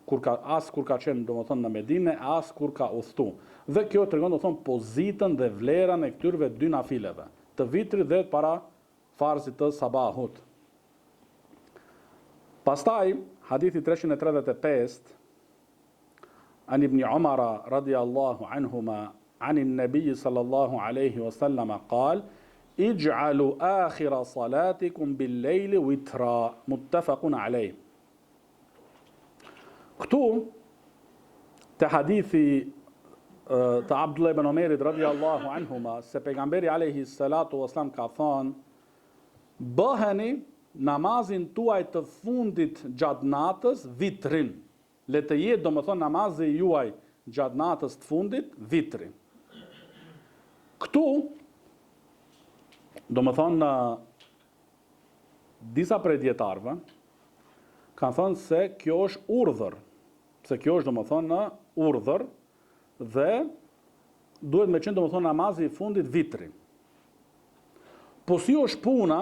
kur ka qenë domethënë në Medinë, as kur ka udhëtu. Dhe kjo tregon domethënë pozitën dhe vlerën e këtyre 2 nafileve, të vitrit dhe para farzit të sabahut. Pastaj hadithi 335 an Ibn Umar radiyallahu anhuma an an-nabiy sallallahu alayhi wasallam qala اجعلوا آخر صلاتكم بالليل وترا متفق عليه. Këtu te hadithi të Abdullah ibn Omerit radiyallahu anhuma se pejgamberi alayhi salatu wasallam ka thënë bëheni namazin tuaj të fundit gjatë natës vitrin. Le të jetë domethënë namazi juaj gjatë natës të fundit vitrin. Këtu domethënë disa prej dietarëve kanë thënë se kjo është urdhër, se kjo është domethënë urdhër dhe duhet me qenë domethënë namazi i fundit vitri. Po si është puna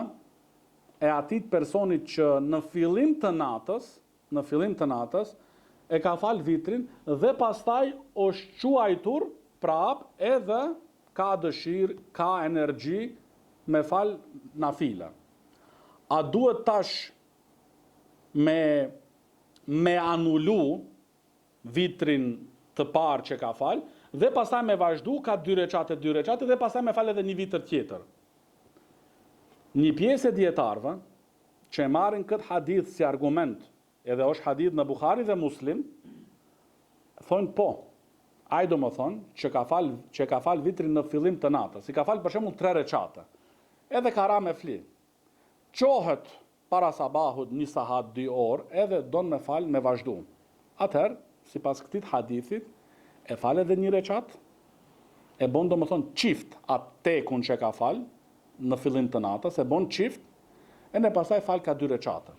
e atit personit që në fillim të natës e ka fal vitrin dhe pastaj është quajtur prap edhe ka dëshirë, ka energji me fal nafila. A duhet tash me anulu vitrin të parë që ka fal dhe pastaj me vazhdu ka 2 recate dhe pastaj me fal edhe një vitër tjetër. Një pjesë e dietarëve që e marrin këtë hadith si argument, edhe është hadith në Buhari dhe Muslim, thonë po. Ai do më thonë që ka fal vitrin në fillim të natës, si ka fal për shembull 3 recate. Edhe ka ra me fli. Qohet para sabahut 1 sahat 2 orë, edhe don me fal me vazhdu. Atëherë, sipas këtij hadithit, e fal edhe 1 recat, e bon do më thonë çift atë tekun që ka fal në fillim të natës, e bon çift, e në pasaj fal ka 2 recate.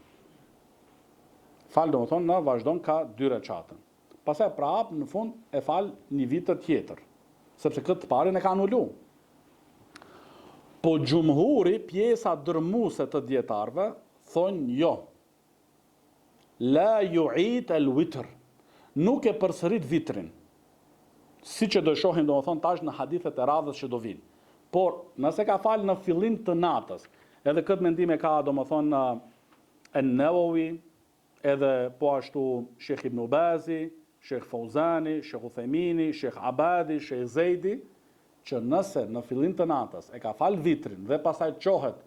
Fal do më thonë në vazhdon ka 2 recate. Pastaj prap në fund e fal një vitër tjetër, sepse këtë parin e ka anulu. Po gjumhuri, pjesa dërmuese të dietarëve, thonë jo. La yu'id al-witr. Nuk e përsërit vitrin. Siç e do shohim domethënë tash në hadithet e radhës që do vinë. Por nëse ka fal në fillim të natës, edhe këtë mendim e ka domethënë an-Nawawi, edhe po ashtu Sheikh Ibn Bazi, Sheikh Fauzani, Sheikh Uthemini, Sheikh Abadi, Sheikh Zejdi, që nëse në fillim të natës e ka fal vitrin dhe pasaj qohet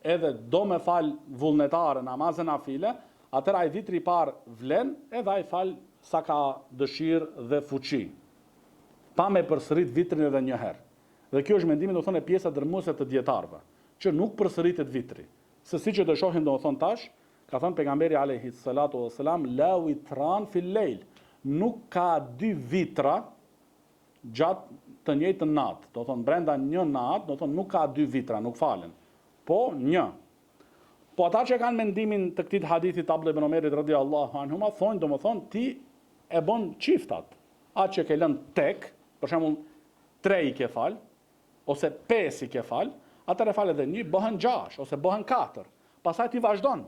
edhe do me fal vullnetare namazën nafile, atëra ai vitri i parë vlen edhe ai fal sa ka dëshirë dhe fuqi, pa me përsërit vitrin edhe një herë. Dhe kjo është mendimi do thonë e pjesa dërmuese të dietarëve, që nuk përsëritet vitri. Se siç e do shohim do thonë tash, ka thënë pejgamberi alayhi salatu wassalam la witran fil leil. Nuk ka 2 vitra gjatë të njëjtën natë. Do thonë brenda një natë, do thonë nuk ka 2 vitra, nuk falen. Po 1. Po ata që kanë mendimin të këtij hadithi të Abdullah ibn Omerit radhiyallahu anhu, thonë domethënë ti e bën çiftat. Atë që ke lënë tek, për shembull 3 i ke fal, ose 5 i ke fal, atëre fal edhe 1, bëhen 6 ose bëhen 4. Pastaj ti vazhdon.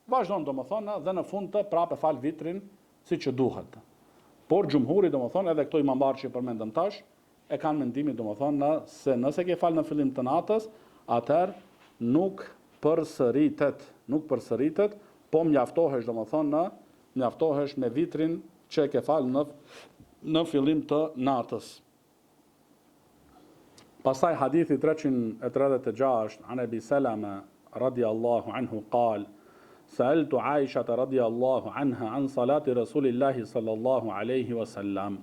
Vazhdon domethënë dhe në fund të prapë fal vitrin si që duhet. Por gjumhuri domethënë edhe këto imambar që përmendëm tash e kanë mendimin domethënë se nëse ke fal në fillim të natës, atëherë nuk përsëritet, po mjaftohesh domethënë mjaftohesh me vitrin që ke fal në fillim të natës. Pastaj hadithi 336 an Abi Salama radiyallahu anhu qal سألت عائشة رضي الله عنها عن صلاة رسول الله صلى الله عليه وسلم.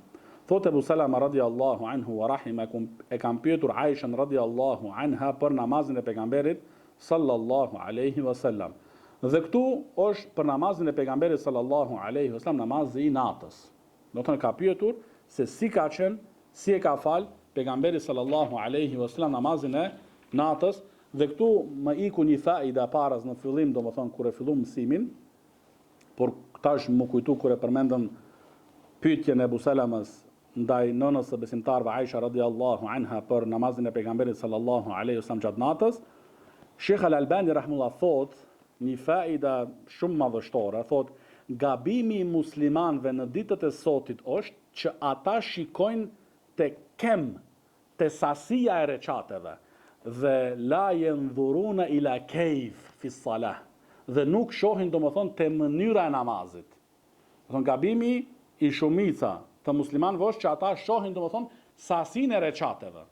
Thot Abu Salama radiyallahu anhu wa rahimakum, e kam pyetur Aishën radiyallahu anha për namazin e pejgamberit sallallahu alaihi wasallam. Dhe këtu është për namazin e pejgamberit sallallahu alaihi wasallam namazi i natës. Do të thonë ka pyetur se si ka qenë, si e ka fal pejgamberi sallallahu alaihi wasallam namazin e natës. Dhe këtu më iku një faida paras në fillim, do më thonë, kur e fillu mësimin, por tash më kujtu kur e përmendëm pyetjen e Abu Salamës ndaj nënës së besimtarëve Aisha radhiyallahu anha për namazin e pejgamberit sallallahu alaihi wasallam gjatë natës, Sheikh Al-Albani rahimullah thot një faida shumë madhështore, thot gabimi i muslimanëve në ditët e sotit është që ata shikojnë te te sasia e recateve. Dhe la yanzuruna ila kayf fi salah, dhe nuk shohin domethënë te mënyra e namazit. Do thonë gabimi i shumica të muslimanëve është që ata shohin domethënë sasinë e recateve.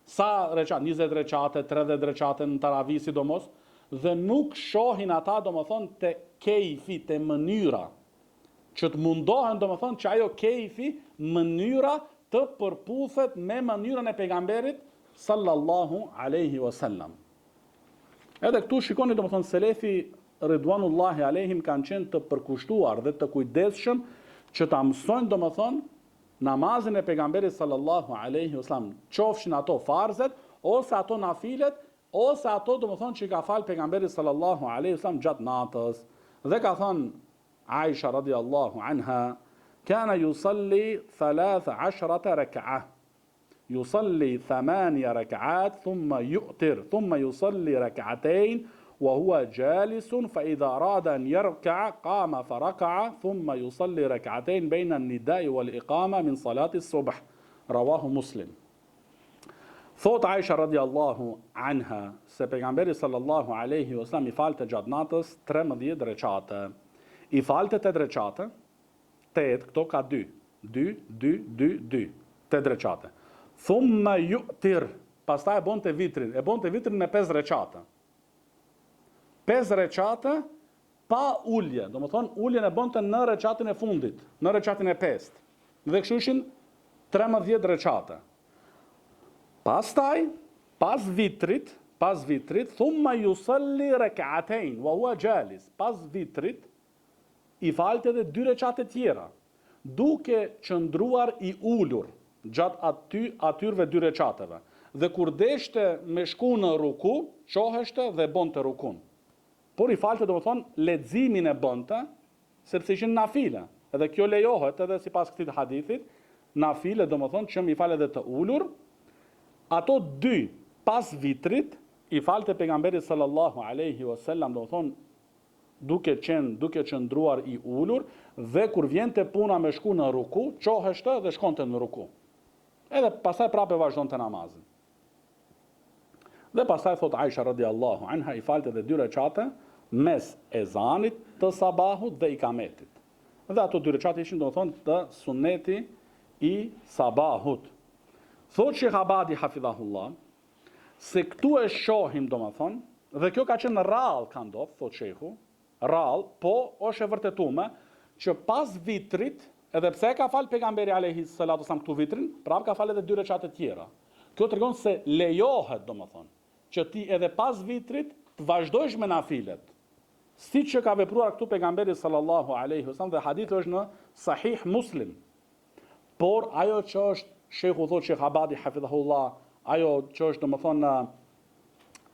Sa recat, 20 recate, 30 recate në taravih sidomos, dhe nuk shohin ata domethënë te kejfi, te mënyra, që të mundohen domethënë që ajo kejfi, mënyra të përputhet me mënyrën e pejgamberit sallallahu alaihi wasallam. Edhe këtu shikoni domethënë selefi ridwanullahi alehim kanë qenë të përkushtuar dhe të kujdesshëm që ta mësojnë domethënë namazin e pejgamberit sallallahu alaihi wasallam, qofshin ato farzet ose ato nafilet ose ato domethënë që ka fal pejgamberi sallallahu alaihi wasallam gjatë natës. Dhe ka thënë Aisha radhiyallahu anha, kana yusalli 13 rak'ah. يصلي 8 ركعات ثم يؤتر ثم يصلي ركعتين وهو جالس فإذا أراد أن يركع قام فركع ثم يصلي ركعتين بين النداء والإقامة من صلاة الصبح. رواه مسلم. Thot Aisha radhiyallahu anha se pejgamberi sallallahu alaihi wasallam I falte gjatë natës 13 recate. I falte 8 recate, 8 këto ka 2, 8 recate. Thumma yu'tir, pastaj e bonte vitrin me 5 recate. 5 recate pa ulje. Do më thonë, uljen e bënte në recatin e fundit, në recatin e 5. Dhe kështu ishin 13 recate. Pastaj, pas vitrit, thumma yusalli rak'atayn wa huwa jalis. Pas vitrit i falte edhe 2 recate tjera, duke qëndruar i ulur gjatë atyrve 2 recateve. Dhe kur deshte me shku në ruku, qoheshte dhe bonte rukun. Por i falte, do më thonë, leximin e bënte, sepse ishin nafile. Edhe kjo lejohet, edhe sipas këtij hadithit, nafile, do më thonë, që mi fal edhe të ulur. Ato 2 pas vitrit i falte pejgamberit sallallahu alaihi wasallam, do më thonë, duke qëndruar i ulur, dhe kur vjente puna me shku në ruku, qoheshte dhe shkonte në ruku. Edhe pastaj prapë vazhdonte namazin. Dhe pastaj thot Aisha radiallahu anha, i falte edhe 2 recate mes ezanit të sabahut dhe ikametit. Dhe ato 2 recate ishin, do të thonë, të suneti i sabahut. Thot Sheikh Abadi hafidhahullah, se këtu e shohim, do më thonë, dhe kjo ka qenë rrallë ka ndodhë, thot Sheikhu, rrallë, po është e vërtetume që pas vitrit, edhe pse ka falë pejgamberi alayhi salatu wasallam këtu vitrin, prapë ka falë edhe 2 recate tjera. Kjo tregon se lejohet, do më thonë, që ti edhe pas vitrit të vazhdojsh me nafilet. Si që ka vepruar këtu pejgamberi sallallahu alaihi wasallam, dhe hadithi është në Sahih Muslim. Por ajo që është, Sheikhu thot Sheikh Abadi hafidhahullah, ajo që është, do më thonë,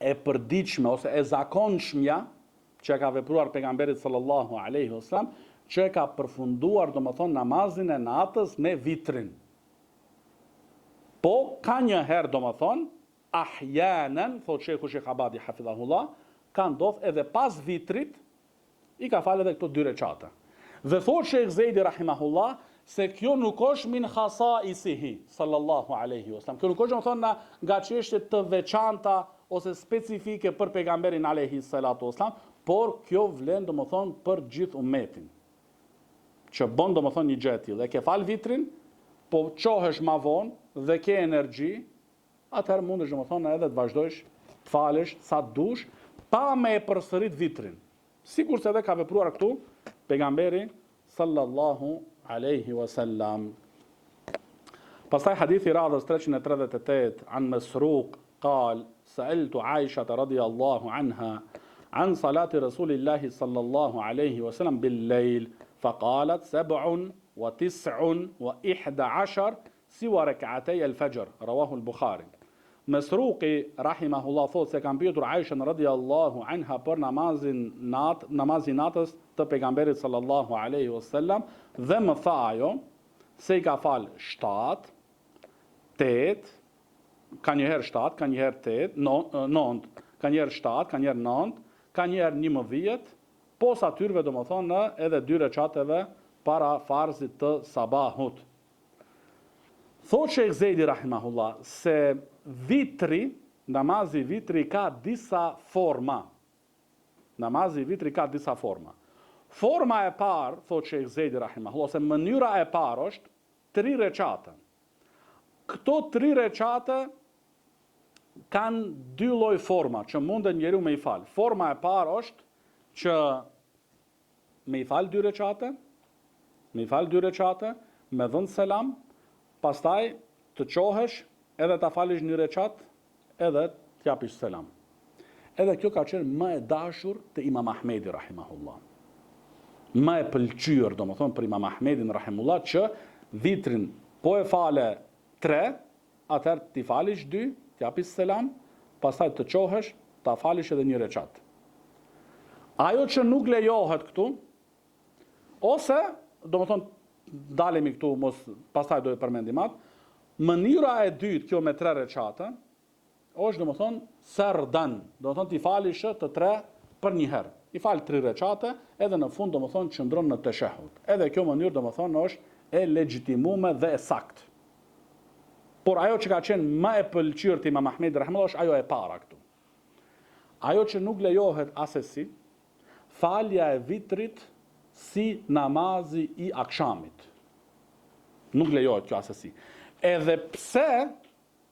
e përditshme ose e zakonshmja që ka vepruar pejgamberit sallallahu alaihi wasallam, që ka përfunduar, do më thonë, namazin e natës me vitrin. Po, ka një herë, do më thonë, ahjanen, thot Sheikhu Sheikh Abadi hafidhahullah, ka ndodh edhe pas vitrit, i ka falë edhe këto 2 recate. Dhe thot Sheikh Zejdi rahimahullah, se kjo nuk është min khasaisihi, sallallahu alaihi wasallam. Kjo nuk është, do më thonë, nga çështje të veçanta ose specifike për pejgamberin alaihi salatu wasallam, por kjo vlen, do më thonë, për gjithë ummetin. Që bën, do më thonë, një gjë e tillë. E ke fal vitrin, po qohesh ma vonë dhe ke energji, atëherë mundesh, do më thonë, edhe të vazhdojsh të falesh sa të dush, pa me e përsërit vitrin. Sikur se edhe ka vepruar këtu pejgamberi sallallahu alaihi wasallam. Pastaj hadithi radhës 338 an Masruq قال سألت عائشة رضي الله عنها عن صلاة رسول الله صلى الله عليه وسلم بالليل فقالت 97 سوى ركعتي الفجر رواه البخاري. Mesruqi rahimahullah thot se kam pyetur Aishën radiallahu anha për namazin natës të pejgamberit sallallahu alaihi wasallam dhe më tha ajo se i ka fal 7, 8, ka njëherë 7, ka njëherë 8, 9, ka njëherë 7, ka njëherë 9, ka njëherë 11, posa tyrve do më thonë edhe 2 recateve para farzit të sabahut. Thot Sheikh Zejdi rahimahullah se namazi vitri ka disa forma. Namazi vitri ka disa forma. Forma e parë, thot Sheikh Zejdi rahimahullah, se mënyra e parë është 3 recate. Këto 3 recate kanë 2 lloj forma që mundet njeriu me i fal. Forma e parë është që me i fal 2 recate, me dhënë selam, pastaj të qohesh edhe ta falish 1 recat, edhe t'japish selam. Edhe kjo ka qenë më e dashur të Imam Ahmedi rahimahullah. Më e pëlqyer, do më thonë, për Imam Ahmedin rahimahullah, që vitrin po e fale 3, atëherë t'i falish 2, t'japish selam, pastaj të qohesh, ta falish edhe 1 recat. Ajo që nuk lejohet këtu, ose, do më thonë, dalemi këtu, pastaj do e përmendim atë, mënyra e dytë, kjo me 3 recate, është, do më thonë, serdan, do më thonë, t'i falish të 3 për një herë. I falë 3 recate, edhe në fund, do më thonë, qëndron në teshehud. Edhe kjo mënyrë, do më thonë, është e legjitimume dhe e sakt. Por ajo që ka qenë më e pëlqyer të Imam Ahmedi rahimahullah është ajo e para këtu. Ajo që nuk lejohet asesi, falja e vitrit si namazi i akshamit. Nuk lejohet kjo asesi. Edhe pse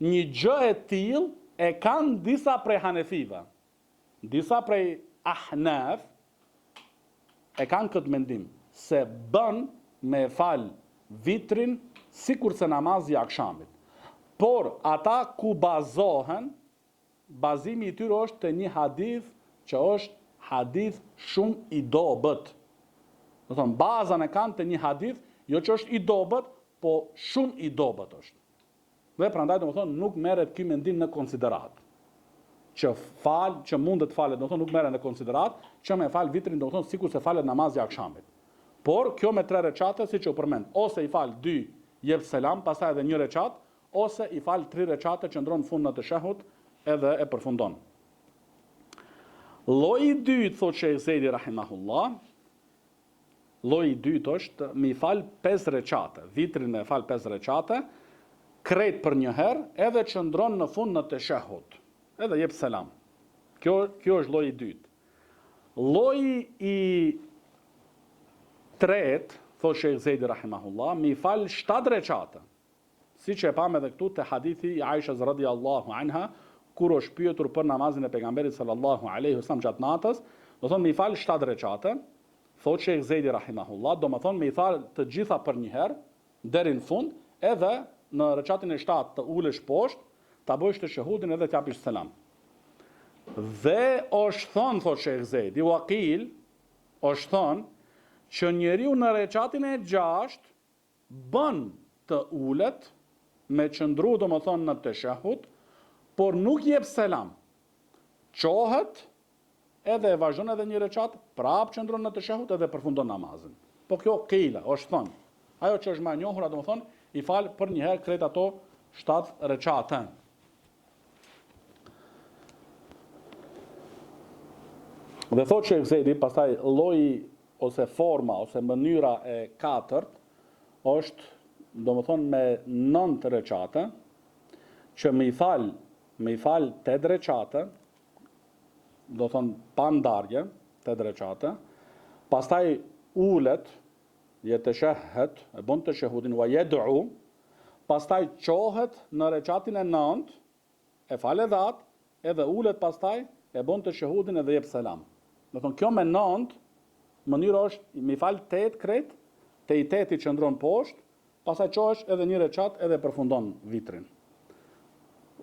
një gjë e tillë e kanë disa prej hanefive, disa prej ahnaf e kanë këtë mendim se bën me fal vitrin sikur se namazi i akşamit. Por ata ku bazohen, bazimi I tyre është te një hadith që është hadith shumë I dobët. Do thonë bazën e kanë te një hadith, jo që është I dobët, po shumë I dobët është. Dhe prandaj domethënë nuk merret ky mendim në konsiderat. Që mundet falet, domethënë nuk merret në konsiderat, që me fal vitrin domethënë sikur se falet namazi I akşamit. Por kjo me 3 recate siç u përmend, ose I fal 2 jep selam, pastaj edhe 1 recat, ose I fal 3 recate që ndron fund në teshahud edhe e përfundon. Lloji I dytë, thotë Sheikh Zejdi rahimahullah, lloji I dytë është mi fal 5 recate, vitrin e fal 5 recate, krejt për një herë, edhe që ndron në fund në teshahud, edhe jep selam. Kjo është lloji I dytë. Lloji I tretë, thotë Sheikh Zejdi rahimahullah, mi fal 7 recate. Siç e pam edhe këtu te hadithi I Aishas radhiyallahu anha, kur është pyetur për namazin e pejgamberit sallallahu alaihi wasallam gjatë natës, do thonë mi fal 7 recate, thotë Sheikh Zejdi rahimahullah, do më thonë mi fal të gjitha për një herë deri në fund, edhe në recatin e 7 të ulesh poshtë, ta bësh të shahudin edhe t'japish selam. Dhe është thonë, thotë Sheikh Zejdi, waqil, është thonë që njeriu në recatin e 6 bën të ulet me qëndru do më thonë në teshahud, por nuk jep selam. Qohet edhe e vazhdon edhe një recat, prap qëndron në teshahud edhe përfundon namazin. Po kjo qila, është thonë. Ajo që është më e njohur, do më thonë, I fal për një herë krejt ato 7 recate. Dhe thotë Sheikh Zejdi, pastaj lloji ose forma ose mënyra e 4 është, do më thonë, me 9 recate, që me i fal 8 recate, do thonë pa ndarje, 8 recate, pastaj ulet, jeteshahhet, e bën teshahudin wa yad'u, pastaj qohet në recatin e 9, e fal edhat, edhe ulet pastaj, e bën teshahudin edhe jep selam. Do thonë kjo me 9, mënyra është mi fal 8 krejt, te I 8 që ndron poshtë, pastaj qohesh edhe një recat edhe përfundon vitrin.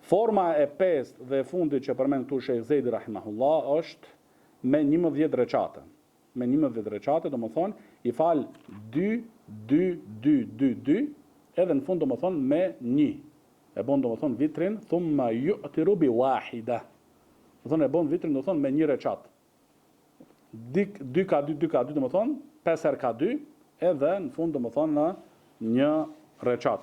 Forma e 5 dhe e fundit që përmend këtu Sheikh Zejdi rahimahullah është me 11 recate. Me 11 recate, do më thonë, I fal 2, 2, 2, 2, 2, edhe në fund do më thonë me 1. E bon do më thonë vitrin, thumma yu'tiru bi wahida. Do thonë e bon vitrin do thonë me 1 recat. 2 ka 2, 2 ka 2 do më thonë, 5 herë ka 2, edhe në fund do më thonë në 1 recat.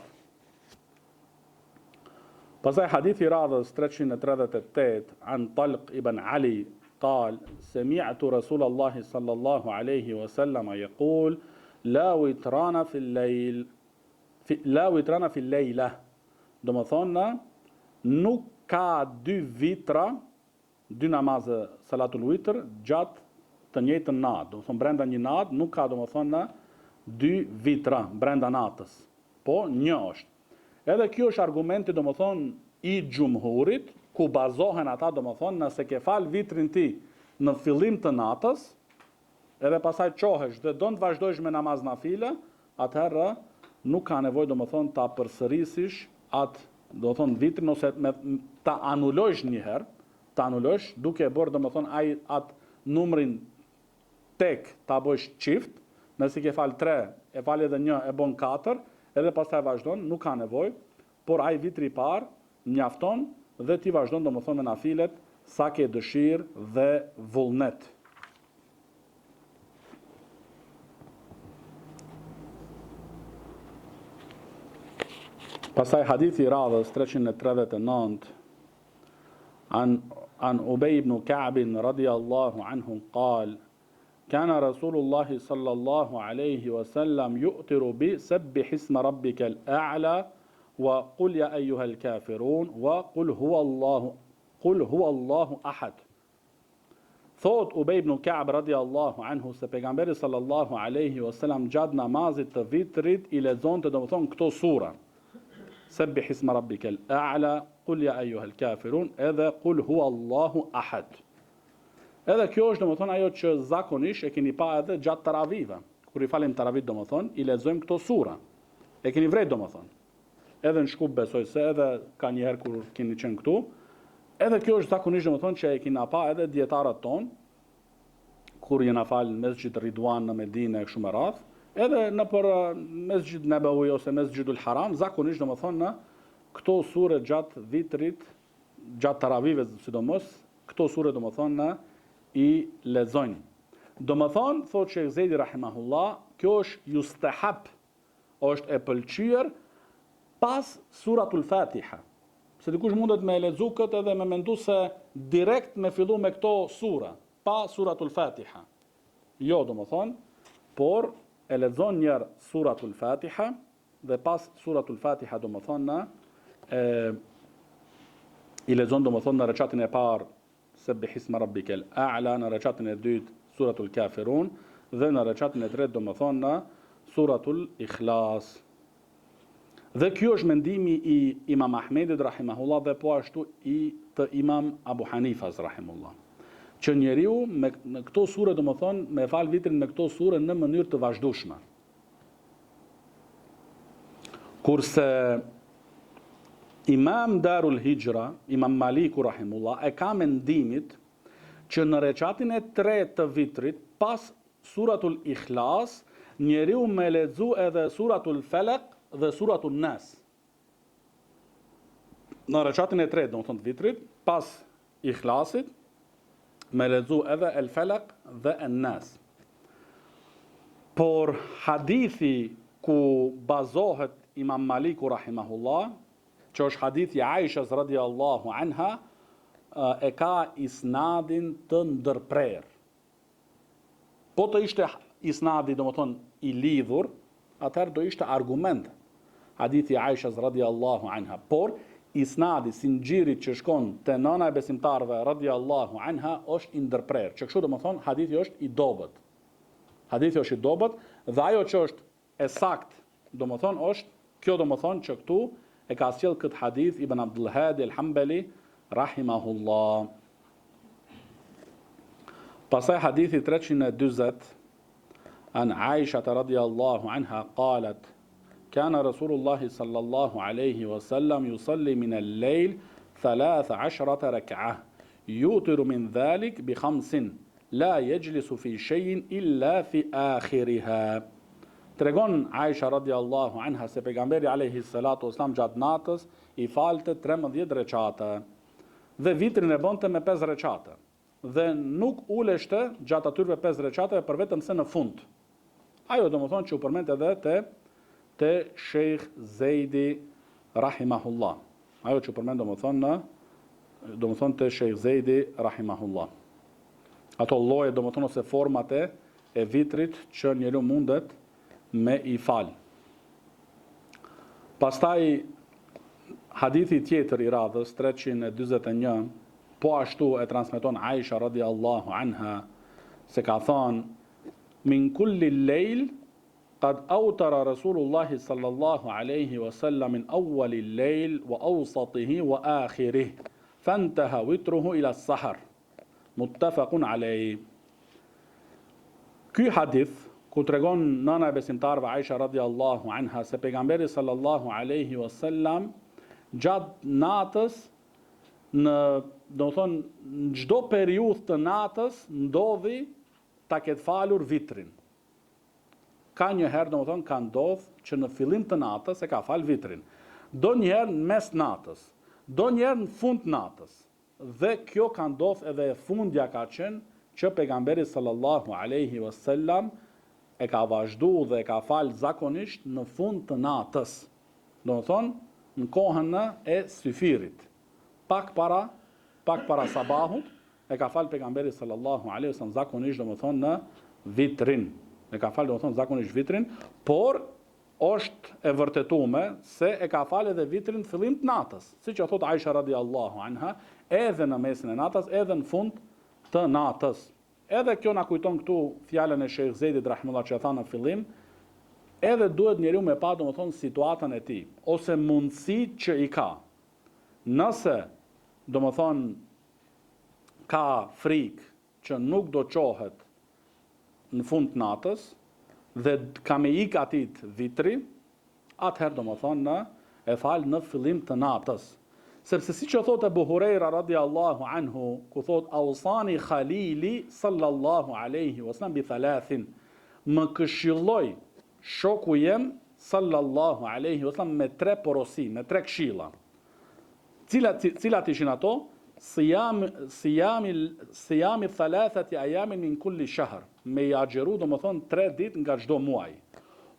Pastaj hadithi radhës 338 an Talq ibn Ali قال سمعت رسول الله صلى الله عليه وسلم يقول لا وتران في الليل لا وتران في الليلة. Do më thonë, nuk ka 2 vitra, 2 namazë salatul witr gjatë të njëjtën natë. Do më thonë brenda një natë nuk ka, do më thonë, 2 vitra brenda natës. Po, një është. Edhe kjo është argumenti, do më thonë, I gjumhurit, ku bazohen ata, do më thonë, nëse ke fal vitrin ti në fillim të natës, edhe pasaj qohesh dhe do të vazhdojsh me namaz nafile, atëherë nuk ka nevojë, do më thonë, ta përsërisish atë, do më thonë, vitrin, ose ta anulojsh njëherë, ta anulojsh, duke e bërë, do më thonë, atë numrin tek ta bësh qift, nëse ke fal 3, e fal edhe 1, e bon 4, edhe pastaj vazhdon, nuk ka nevojë, por ai vitri I parë mjafton dhe ti vazhdon, do më thonë, me nafilet sa ke dëshirë dhe vullnet. Pastaj hadithi I radhës 339 an Ubej ibn Ka'b radiyallahu anhu قال كان رسول الله صلى الله عليه وسلم يؤتر بسبح اسم ربك الأعلى وقل يا أيها الكافرون وقل هو الله أحد. Thot Ubej ibn Ka'b radiyallahu anhu se pejgamberi sallallahu alaihi wasallam gjatë namazit të vitrit I lexonte, domethënë, këto sura. Sabbih isma rabbikal a'la, qul ya ayyuhal kafirun, edhe qul huwa Allahu ahad. Edhe kjo është domethënë ajo që zakonisht e keni pa edhe gjatë taravive. Kur i falim taravit domethënë, i lexojmë këto sura. E keni vrejt domethënë. Edhe në shkup besoj se edhe ka një herë kur keni qenë këtu. Edhe kjo është zakonisht domethënë që e kena pa edhe dietarët ton kur jena fal Mesxhid Ridwan në Medinë kështu me radh, edhe në për Mesxhid Nabawi ose Mesxhidul Haram, zakonisht domethënë në këto sure gjatë vitrit, gjatë taravive sidomos, këto sure domethënë në i lexojnë. Domethënë, thotë Sheikh Zejdi rahimahullah, kjo është yustahab, është e pëlqyer pas suratul Fatiha. Se dikush mundet me lexu këtë edhe me mendu se direkt me fillu me këto sura, pa suratul Fatiha. Jo, domethënë, por e lexon njëherë suratul Fatiha dhe pas suratul Fatiha domethënë i lexon domethënë në rekatin e parë Sabbihisma rabbikal a'la, në rekatin e dytë suratul Kafirun dhe në rekatin e tretë domethënë në suratul Ikhlas. Dhe kjo është mendimi i Imam Ahmedit rahimahullah dhe po ashtu i të Imam Abu Hanifas rahimahullah. Që njeriu në këto sure domethënë me fal vitrin me këto sure në mënyrë të vazhdueshme. Kurse Imam Darul Hijra, Imam Maliku rahimullah, e ka mendimit që në rekatin e tretë të vitrit, pas suratul Ikhlas, njeriu me lexu edhe suratul Falaq dhe suratul Nas. Në rekatin e tretë, domethënë të vitrit, pas Ikhlasit, me lexu edhe El Falaq dhe El Nas. Por hadithi ku bazohet Imam Maliku rahimahullah, që është hadithi Aishas radiallahu anha, e ka isnadin të ndërprer. Po të ishte isnadi domethënë i lidhur, atëherë do ishte argument hadithi Aishas radiallahu anha. Por isnadi sinxhirit që shkon te nëna e besimtarëve radiallahu anha është i ndërprer. Që kështu domethënë hadithi është i dobët. Hadithi është i dobët dhe ajo që është e sakt domethënë është kjo domethënë që këtu e ka sjell këtë hadith Ibn Abdul Hadi al-Hanbali rahimahullah. Pastaj hadithi 340 an Aisha radhiyallahu anha qalet kana Rasulullah sallallahu alayhi wa sallam yusalli min al-layl 13 rak'ah yutiru min dhalik bi 5 la yajlisu fi shay'in illa fi akhiriha. Tregon Aisha radiallahu anha se pejgamberi alayhi salatu wasalam gjatë natës i falte 13 recate dhe vitrin e bënte me 5 recate dhe nuk uleshte gjatë atyre 5 recateve për vetëm se në fund. Ajo domethënë që u përmend edhe te Sheikh Zejdi rahimahullah. Ajo që u përmend domethënë te Sheikh Zejdi rahimahullah. Ato lloje domethënë ose format e vitrit që njeriu mundet me i fal. Pastaj hadithi tjetër i radhës 341, po ashtu e transmeton Aisha radiallahu anha se ka thënë min kulli lejl qad awtara Rasulullahi sallallahu alaihi wasallam min awwali lejl wa awsatihi wa akhirih fantaha witruhu ila sahar muttafaqun alayhi. Ky hadith ku tregon nëna e besimtarëve Aisha radiallahu anha se pejgamberi sallallahu alaihi wasallam gjatë natës në çdo periudhë të natës ndodhi ta ketë falur vitrin. Ka një herë domethënë ka ndodhur që në fillim të natës e ka fal vitrin. Donjëherë në mes natës, donjëherë në fund natës. Dhe kjo ka ndodhur edhe e fundja ka qenë që pejgamberi sallallahu alaihi wasallam e ka vazhdu dhe e ka fal zakonisht në fund të natës. Domethënë në kohën e syfirit. Pak para sabahut e ka fal pejgamberi sallallahu alaihi wasallam zakonisht domethënë në vitrin. E ka fal domethënë zakonisht vitrin, por është e vërtetuar se e ka fal edhe vitrin në fillim të natës, siç e thot Aisha radiallahu anha, edhe në mesin e natës, edhe në fund të natës. Edhe kjo na kujton këtu fjalën e Sheikh Zedit rahimullah që e tha në fillim, edhe duhet njeriu me pa domethënë situatën e tij ose mundësitë që i ka. Nëse domethënë ka frikë që nuk do qohet në fund të natës dhe ka me ik atit vitri, atëherë do më thonë e falë në fillim të natës. Sepse si që thot Ebu Hurejra radiallahu anhu, ku thot Ausani Khalili sallallahu alaihi wasallam bi thalathin, më këshilloj shoku jem sallallahu alaihi wasallam me 3 porosi, me 3 këshilla. Cilat ishin ato? Sijami thalathati ayamin min kulli shahr, me i agjeru do më thonë 3 dit nga çdo muaj.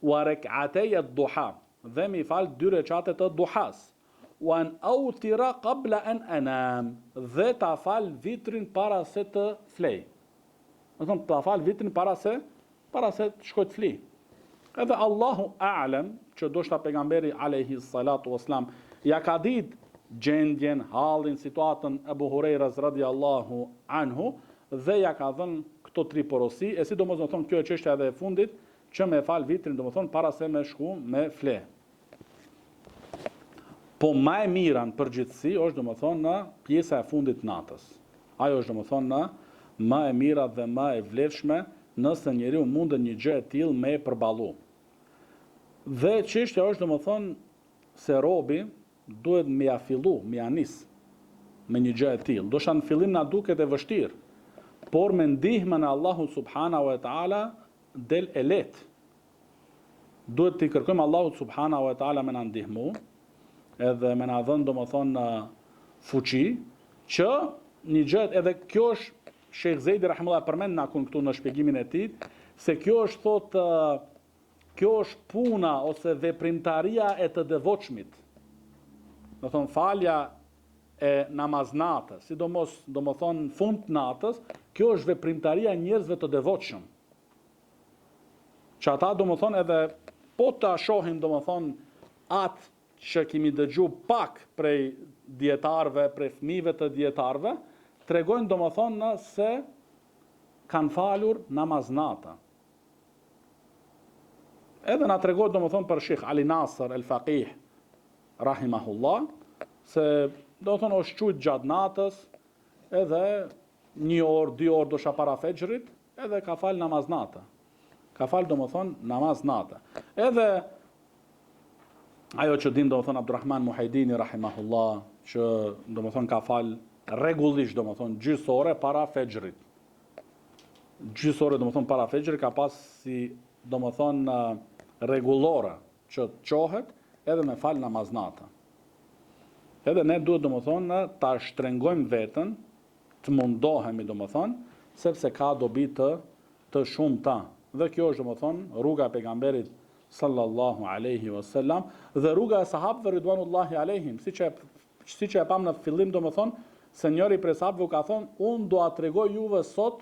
Wa rek'atej ad-duha, dhe me i fal 2 rekate të duhas. Wa an autira qabla an anam, dhe ta fal vitrin para se të flej. Do thonë ta fal vitrin para se të shkoj të fli. Edhe Allahu a'lam, që do shta pejgamberi alayhi salatu wassalam ja ka ditë gjendjen, hallin, situatën Ebu Hurejras radiallahu anhu dhe ja ka dhënë këto 3 porosi, e si do më thonë kjo e çështja edhe e fundit, që me fal vitrin do më thonë para se me shku me fle. Po ma e mira në përgjithësi është do më thonë në pjesa e fundit natës. Ajo është do më thonë në ma e mira dhe ma e vlefshme nëse njeriu mundet një gjë e tillë me e përballu. Dhe çështja është do më thonë se robi duhet me ja fillu, me ja nis me një gjë e tillë. Do shta në fillim na duket e vështirë, por me ndihmën e Allahut subhanahu wa taala del e lehtë. Duhet të kërkojmë Allahut subhanahu wa taala me na ndihmu, edhe me na dhënë domethënë fuqi, që një gjë, edhe kjo është Sheikh Zejdi rahimullah përmend na këtu në shpjegimin e tij, se kjo është thotë kjo është puna ose veprimtaria e të devotshmit. Do thonë falja e namaznatës, sidomos domethënë fund natës, kjo është veprimtaria e njerëzve të devotshëm. Që ata domethënë edhe po ta shohim domethënë atë që kemi dëgju pak prej dietarëve, prej fëmijëve të dietarëve, tregojnë domethënë se kanë falur namaznata. Edhe na tregohet domethënë për Sheikh Ali Nasr el Faqih rahimahullah, se do thonë është qujt gjatë natës, edhe 1 orë, 2 orë do shta para fexhrit, edhe ka fal namaznata. Ka fal do më thonë namaznata. Edhe ajo që dim do më thonë Abdurrahman Muhajdini rahimahullah, që do më thonë ka fal rregullisht do më thonë gjysore para fexhrit. Gjysore do më thonë para fexhrit ka pas si do më thonë rregullore që të qohet edhe me fal namaznata. Edhe ne duhet do më thonë ta shtrengojmë veten, të mundohemi do më thonë, sepse ka dobi të shumta. Dhe kjo është do më thonë rruga e pejgamberit sallallahu alaihi wasallam dhe rruga e sahabëve ridwanullahi alaihim, siç e pam në fillim do më thonë, se njëri prej sahabëve ka thonë, unë do a tregoj juve sot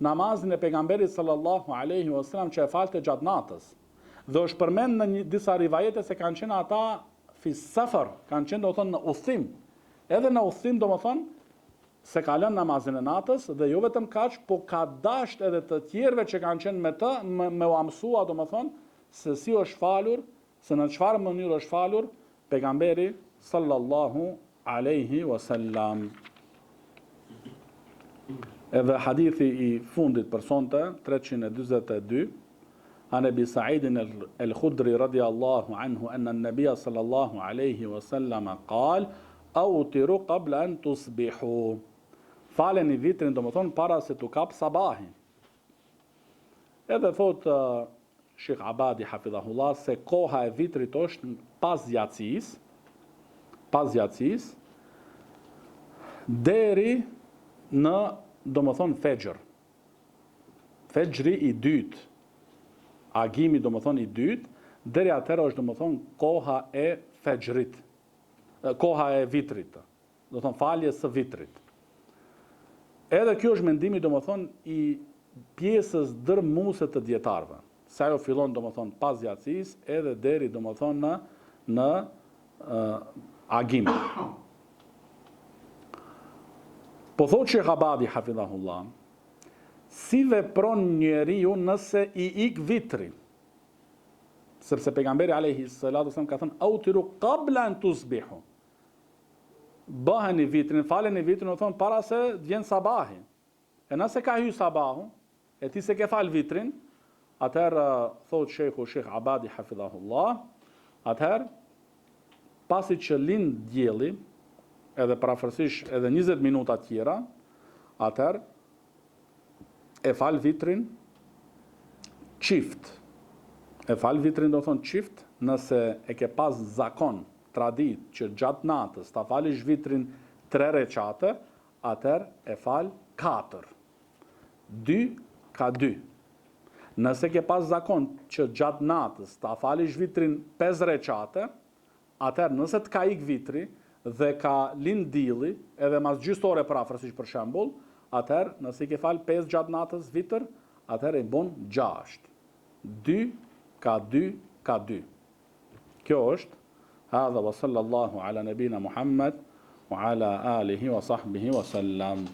namazin e pejgamberit sallallahu alaihi wasallam që e falte gjatë natës. Dhe është përmend në disa rivajete se kanë qenë ata fi safar, kanë qenë do të thonë në udhtim. Edhe në udhtim do më thonë se ka lënë namazin e natës dhe jo vetëm kaq, po ka dasht edhe të tjerëve që kanë qenë me të me u mësua do më thonë se si është falur, se në çfarë mënyrë është falur pejgamberi sallallahu alaihi wasallam. Edhe hadithi i fundit për sonte 342 عن أبي سعيد الخدري رضي الله عنه أن النبي صلى الله عليه وسلم قال أوتروا قبل أن تصبحوا. Faleni vitrin do më thonë para se të kap sabahin. Edhe thot Sheikh Abadi hafidhahullah se koha e vitrit është pas yatsis deri në do më thonë fexhr. Fexhri i dytë, agimi do më thonë i dytë, deri atëherë është do më thonë koha e fexhrit, koha e vitrit, do thonë faljes së vitrit. Edhe kjo është mendimi do më thonë i pjesës dërmuese të dietarëve. Se ajo fillon do më thonë pas yatsis edhe deri do më thonë në agim. Po thotë Sheikh Abadi hafidhahullah, si vepron njeriu nëse i ik vitri? Sepse pejgamberi alayhi salatu wasallam ka thënë autiru qabla an tusbihu. Bëheni vitrin, faleni vitrin, do thonë para se të vjen sabahi. E nëse ka hy sabahu, e ti se ke fal vitrin, atëherë, thot Sheikh Abadi hafidhahullah, atëherë, pasi që lind dielli, edhe parafërsisht edhe 20 minuta tjera, atëherë, e fal vitrin qift. E fal vitrin do thonë qift, nëse e ke pas zakon, tradit, që gjatë natës ta falish vitrin 3 recate, atëherë e fal 4. 2 ka 2. Nëse ke pas zakon që gjatë natës ta falish vitrin 5 recate, atëherë nëse të ka ik vitri dhe ka lind dielli, edhe mas gjysmë ore parafërsisht për shembull, atëherë nëse i ke fal 5 gjatë natës vitër, atëherë i bon 6. 2 ka 2 ka 2. Kjo është hadha wa sallallahu ala nabina Muhammad wa ala alihi wa sahbihi wa sallam.